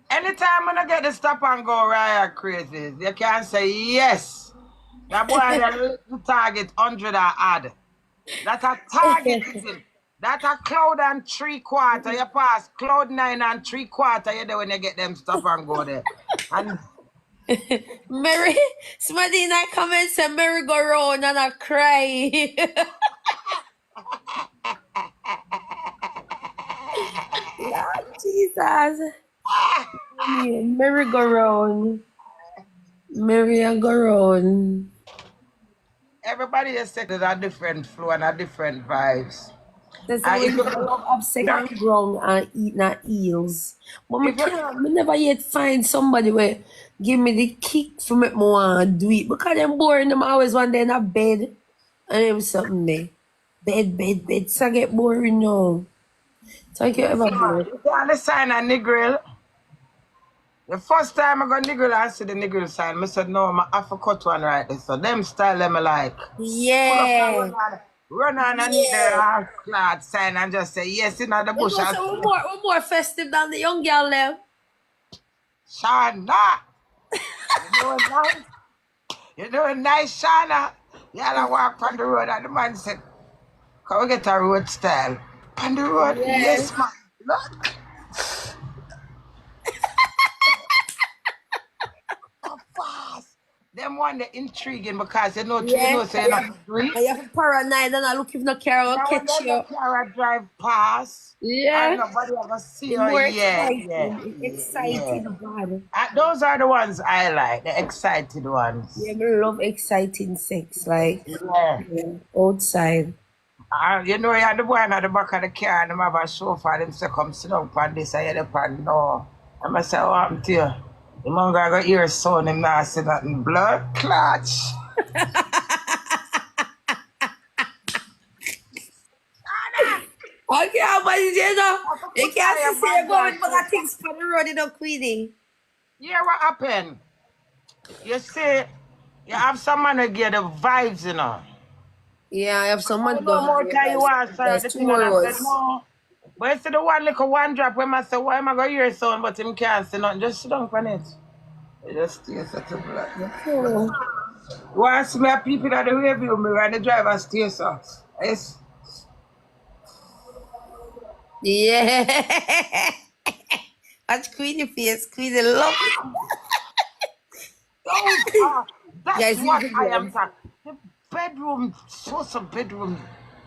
Anytime when I get the stop and go riot crazy, you can say yes. That boy the target 100 or add. That's a target. That's a cloud and 3/4. You pass cloud 9 and 3/4. You there when you get them stop and go there. And Mary, somebody in that comment said merry-go-round and I cry. Jesus. Merry-go-round. Merry-go-round. Everybody is set with a different flow and a different vibes. That's And why if you, I love have second ground and eat not eels. But me if you, can't, me never yet find somebody where give me the kick for make me want to do it. Because them boring, them always want in a bed and them something there. Bed. So I get boring now. So I can yes, ever man. bored. You can't sign a niggle. The first time I got niggle and see the niggle sign, I said, no, I have to cut one right there. So them style them I like. Pull up Yeah. and run on underneath the half clad sign and just say, yes, in the They bush. go say one more festive than the young girl them. Shana. You know what nice? You know what nice, Shana? Y'all walk on the road and the man said, can we get a road style? On the road? Yeah. Yes, man. Look. So fast. Them one they intriguing because you know, Yeah. so you know, do it. And you have to paranoid and I look if no car will Now when catch you. the car drive past and Yeah. nobody ever see It's you, more yeah. exciting. It's exciting, God. Those are the ones I like, the excited ones. Yeah, I love exciting sex, like Yeah. yeah, outside. You know, you had the boy at the back of the car and them have a chauffeur, them say, come sit down on this, I hear the pan, no. I must say, what happened to you? The man got ear sound, him not say nothing, blood clutch. Okay, but you know, I have to you put can't on your say you're going band back things for the road, you know, Queenie. Yeah, what happened? You see, you have some man who get the vibes, you know. Yeah, I have I someone know done more time you realize want, sir, there's the thing, and I said, tomorrows. no. But you see the one little one drop when I say, why am I going to hear sound, but him can't say nothing, just sit down on it. You just stay set to blood. Okay. You want to see me a people that the review me when the driver stay so. Yes. Yeah. That's Queenie face. Queenie love it. Those are, that's Guys, use what the I am gloves. talking. The bedroom, some bedroom.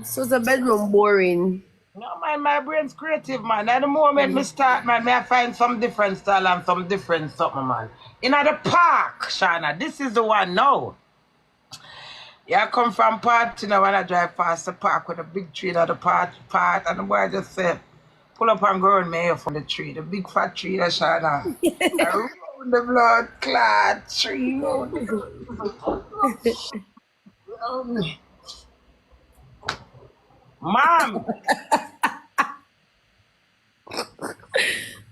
So the bedroom boring. No, man, my brain's creative, man. At the moment me start, man, may I find some different style and some different something, man. In the park, Shana, this is the one now. Yeah, I come from party now when I drive past the park with a big tree at the part, and the boy just said, pull up and go on me here from the tree, the big fat tree that Shana. Around the blood clot tree. Mom,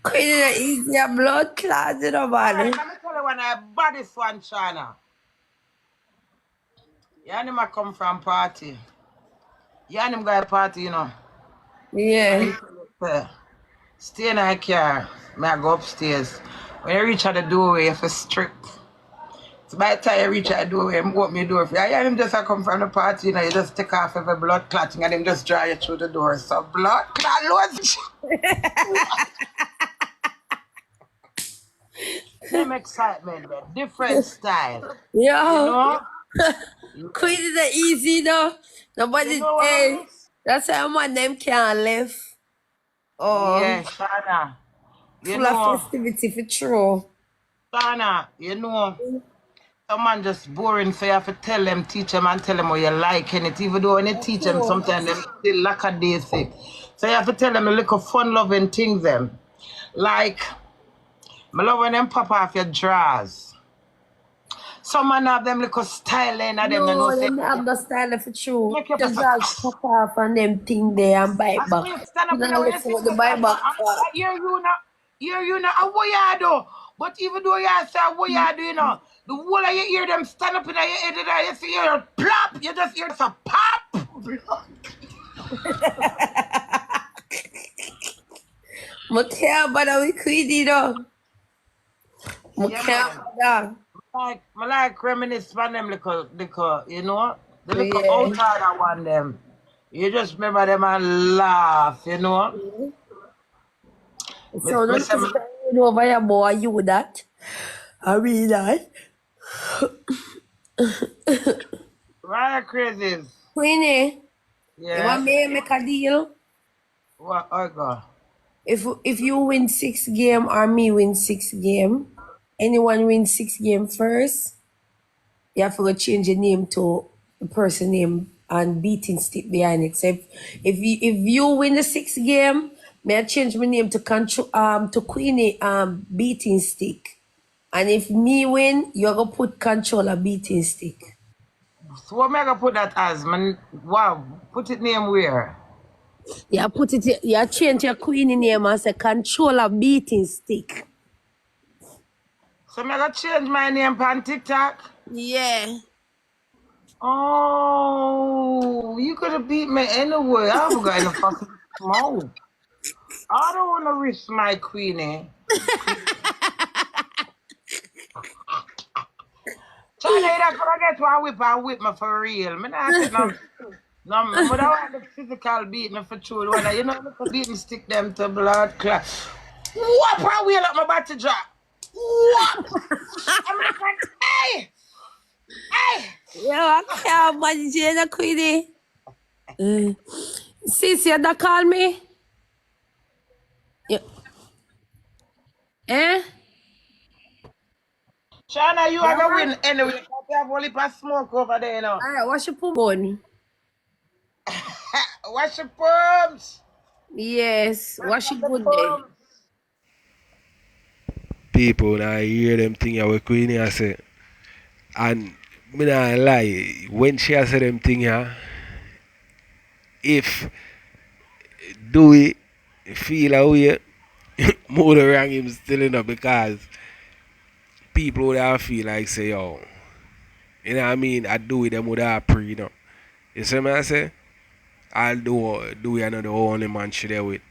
Queenie the easier blood clot, you know, all right, man. let me tell you when I baddest one, Shana. Yeah, him a come from party. Yeah, him go to party, you know. Yeah. Stay in a car. May I go upstairs. When you reach at the doorway, you have to strip. So by the time you reach at the doorway, I'm open the door for you. Yeah, him just a come from the party, you know, you just take off every blood clotting and him just draw you through the door. So blood clot loads. Them excitement, man. Different style. You Yeah. know? Queenie the easy though. You Nobody, know what I hey, miss? that's how my name can't live. Yeah, Shana. You Full of know, festivity for true. Shana, you know. Someone just boring, so you have to tell them, teach them, and tell them how you like it. Even though when you teach them, sometimes them still lackadaisic. So you have to tell them a little fun-loving things, them. Like, I love when them pop off your drawers. Some man have them little style in them, they know, No, say, them have the style for true. make you The press a dogs pop off and them thing there and bite I back. say, stand You up, you know, know, you listen see, what the stand bite back up, for. hear you now, what you do? But even though you say what you do, you know, the whole of you hear them stand up in your head, you see, you plop, you just hear a pop. I can't bother with Queenie though. I Yeah, can't man. bother. I like reminisce on them little, you know, the little Yeah. outsider one them. You just remember them and laugh, you know. So Me don't say, you over your boy, you that. I mean that. right crazies. Queenie, you Yeah. want me to make a deal? What? Oh God. if you win 6 game or me win 6 game, anyone win 6 game first, you have to go change your name to the person name and beating stick behind it. So if you win the 6th game, may I change my name to control to Queenie beating stick. And if me win, you're gonna put controller beating stick. So what am I gonna put that as? Man, wow, put it name where? Yeah, change your Queenie name as a controller beating stick. So I'm gonna change my name on TikTok? Yeah. Oh, you could have beat me anyway. I haven't got any fucking smoke. I don't want to risk my Queenie. China, you don't forget to whip me for real. Me not take no, I don't want the physical beat me for true. You know, the beat me stick them to blood clot. Whop, I wheel up my body drop. Whop! I'm like, hey! Hey! Yo, I can't manage the Queenie. Sis, you that call me? Yeah. Eh? China, you are going to win anyway. Because you have only pass smoke over there, you know. Alright, what's your phone? Wash your palms. Yes, what's your good day? Palms. People now hear them thing here with Queenie I say. And me not lie, when she say them thing here, if do it feel away, more the wrong him still enough because people would have feel like say, yo, you know what I mean? I do it them would have pre, you know. You see me I say? I'll do it another only man she there with.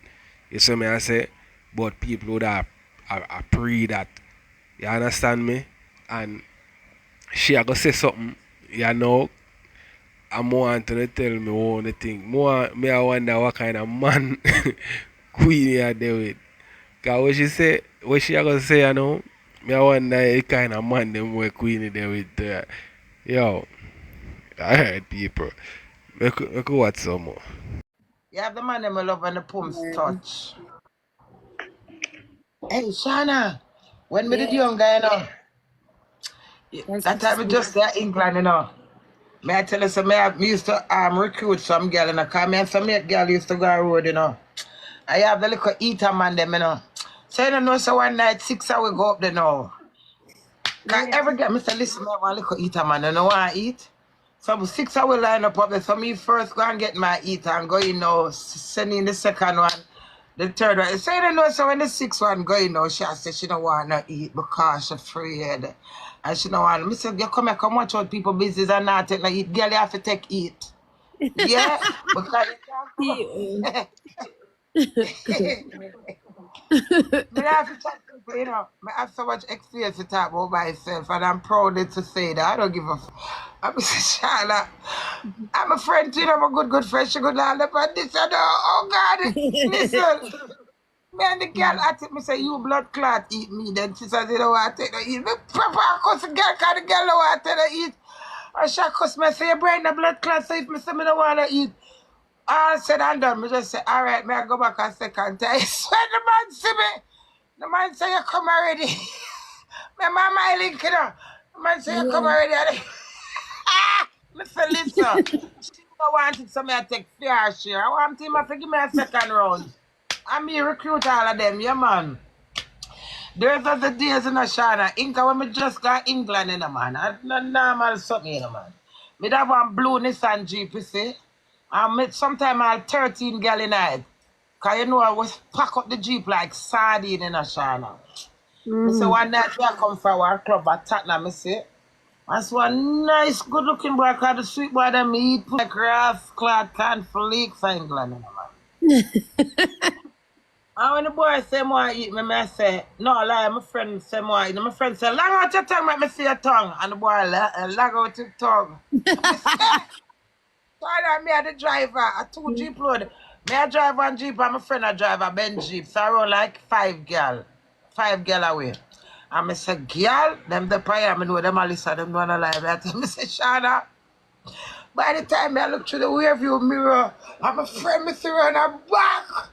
You see me I say? But people would have pre that. You understand me? And she a go say something, you know. I'm wanting to tell me one thing. Me I wonder what kind of man Queenie are there with. Cause what she a gonna say, you know, me I wonder the kind of man them where Queenie there with. Yo, alright people. Make watch some more. You have the man them I love and the pumps touch. Hey, Shana, when me did young guy, you know, that time we just there England, you know. May I tell you something? Me used to recruit some girl, you know, because me and some mate girl used to go on road, you know. I have the little eater man them, you know. So you don't know, so one night, 6 hours go up there now. Because every girl, Mr. Listen, I want a little eater man, you know what I eat? So 6 hours line up there, so me first go and get my eater and go in now, send in the second one, the third one. So you don't know, so when the 6th one go in now, she said she don't want to eat because she's afraid. And she don't want to. I said, you come here, come watch out people business and not take no eat. Girl, you have to take eat. Yeah? Because you can't I have to talk to people, you know. I have so much experience to talk about myself, and I'm proud to say that. I don't give a I'm Charlotte. I'm a friend to you, I'm a good friend. She good lad, but this and oh God, listen. Me and the girl at it, me say, you blood clot eat me. Then she says, you don't want to take no eat. Me proper cuss the girl, because the girl don't want to take no eat. And she cuss me, say, you brain the blood clot, so if me say me don't want to eat. All said and done, me just say, all right, may I go back a second time. So the man see me. The man say, you come already. My mama link, you know. The man say, you come already. Listen, listen. She don't want it, so me I take fair share. I want him to give me a second round. And me recruit all of them, yeah, man. There's other days in a Shana. Inca when me just got England in a man. Not normal something in a man. Me have one blue Nissan Jeep, you see. And sometimes I'll 13 gal in night. Because you know I was pack up the Jeep like sardine in a Shana. So one night I come from our club at Tottenham, I see. That's one nice, good looking boy called the sweet boy that me eat like grass, clad, can flake for England in a man. And when the boy say more eat me, I say, no lie, my friend say more eat. My friend say, lag out your tongue, make me see your tongue. And the boy lag out your tongue. So I me the driver, a 2 Jeep load. Me I drive one Jeep and my friend a drive a Benz Jeep. So I run like 5 gal away. And I say, gal, them the prayer, I know them all listen, them don't alive. I tell me, say, Shana, by the time I look through the rear view mirror, and my friend me see her on her back.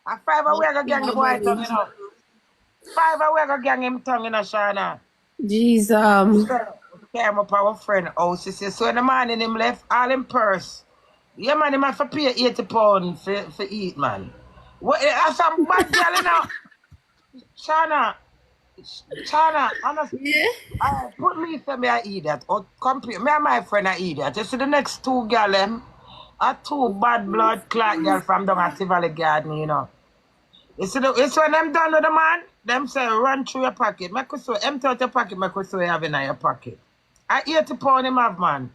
A 5 away go gang the boy tongue, you know. 5 away go gang him tongue, you know, Shana. Jesus. Came up our friend house. He said, so in the morning him left all him purse. Yeah, man, him have to pay £80 for eat, man. What, some bad girl, you know. China, honestly, Yeah. put me for me I idiot. Or compare me and my friend I idiot. You see the next two girl them are two bad blood clot girl from down at Tivoli Garden, you know. You see it's when them done with the man, them say run through your pocket. Make you so empty out your pocket, make you so you have in your pocket. I £80 him have, man.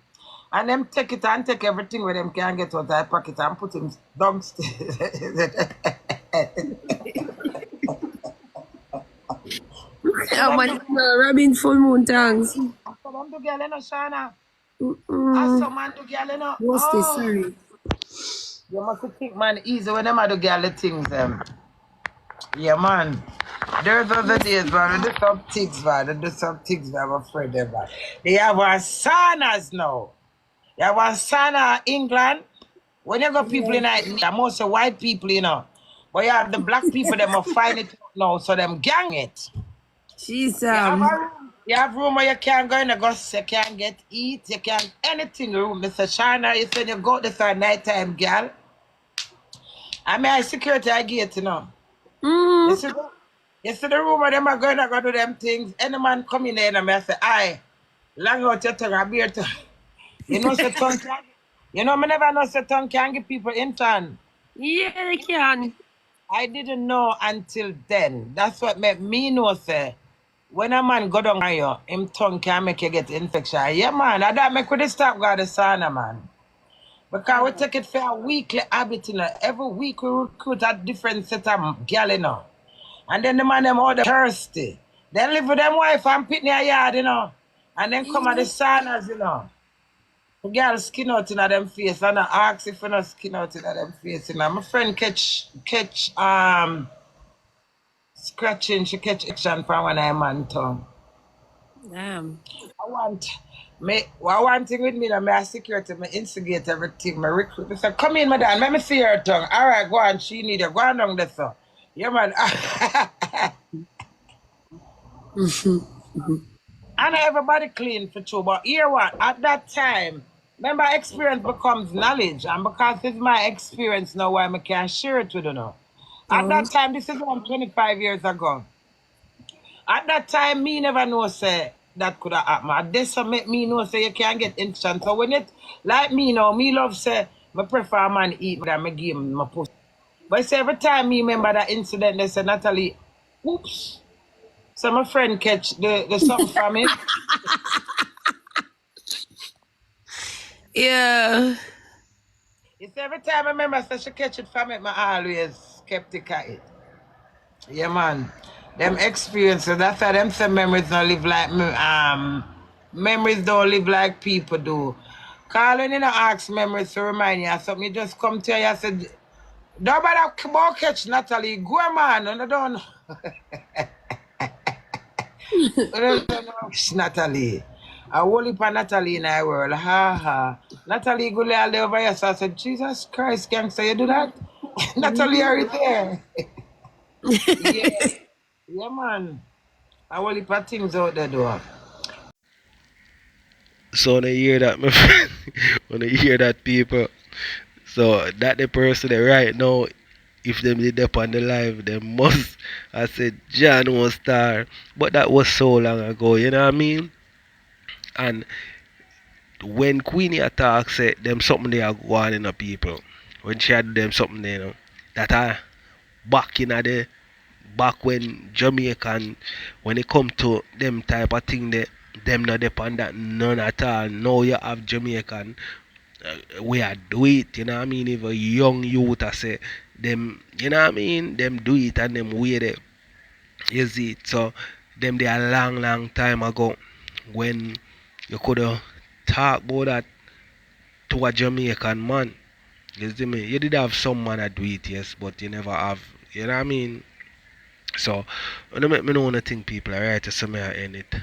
And them take it and take everything where them can get out of their pocket and put him downstairs. How much Robin full moon thanks. I said, I'm the girl, you know, Shana. I Mm-mm. saw man, the girl, you know. What's this? Sorry. You must think, man, easy when them do girl the things, Yeah, man. There's other days, man. They do some things, man. They do some things, man. I'm afraid of, man. They have a saunas now. They have a sauna in England. When you got people in it, most of white people, you know. But you have the black people, them will find it now, so them gang it. Jesus. You have room where you can't go in the ghost, you can't get eat, you can't anything room. Mr. Shana, if when you go there for a nighttime girl, I mean I security I get, you know. Mm. You see the room where them are going to go do them things. Any man come in there and I say, aye, long out your tongue, I beer to you know say tongue can you know, me never know say tongue can give people intern. Yeah, they can. I didn't know until then. That's what made me know say. When a man go down on you, him tongue can make you get infection. Yeah, man. And that make we stop go to the sauna, man. Because we take it for a weekly habit, you know. Every week we recruit a different set of girl, you know. And then the man them all thirsty. Then live with them wife and pit in their yard, you know. And then come at the saunas, you know. The girl skin out in them face. And I ask if you not skin out in them face, you know. My friend catch scratching, she catch action from one of my man tongue. Damn. I want thing with me that my security, my instigate everything, my recruit. They say, come in, madam, let me see your tongue. All right, go on, she need you. Go on down there, sir. Yeah, man. And everybody clean for true. But here what? At that time, remember experience becomes knowledge. And because it's my experience now why I can share it with you now. At that time, this is around 25 years ago. At that time, me never know say that could have happened. At this make me know say you can't get instant. So when it like me now, me love say I prefer a man eat than I give him my pussy. But say every time me remember that incident, they say Natalie, oops. So my friend catch the something from him. Yeah. It's every time I remember say she catch it from it, I always skeptic at it. Yeah, man. Them experiences, that's why them say memories don't live like memories don't live like people do. Calling in the ask memories to remind you of something, you just come to you and say, don't bother catch Natalie, go man, and I don't know. I don't know Natalie. I will leap on Natalie in our world. Ha ha. Natalie go lay all over here. So I said, Jesus Christ, gangster, you do that? Natalie, are you there? Yeah. Yeah, man. I will put things out the door. So when I hear that, my friend, when I hear that people, so that the person that right now, if them did up on the live, they must. I said John was star, but that was so long ago. You know what I mean? And when Queenie attack said them something they are going in the people, when she had them something they know that I back in the back when Jamaican when it come to them type of thing they them not depend that none at all. Now you have Jamaican we are do it, you know what I mean? If a young youth I say them you know what I mean, them do it and them way there. You see it. So them they a long time ago when you could have talk about that to a Jamaican man. You see me? You did have some man that do it, yes, but you never have you know what I mean? So, when I make me know when I think people are right, so me I end it.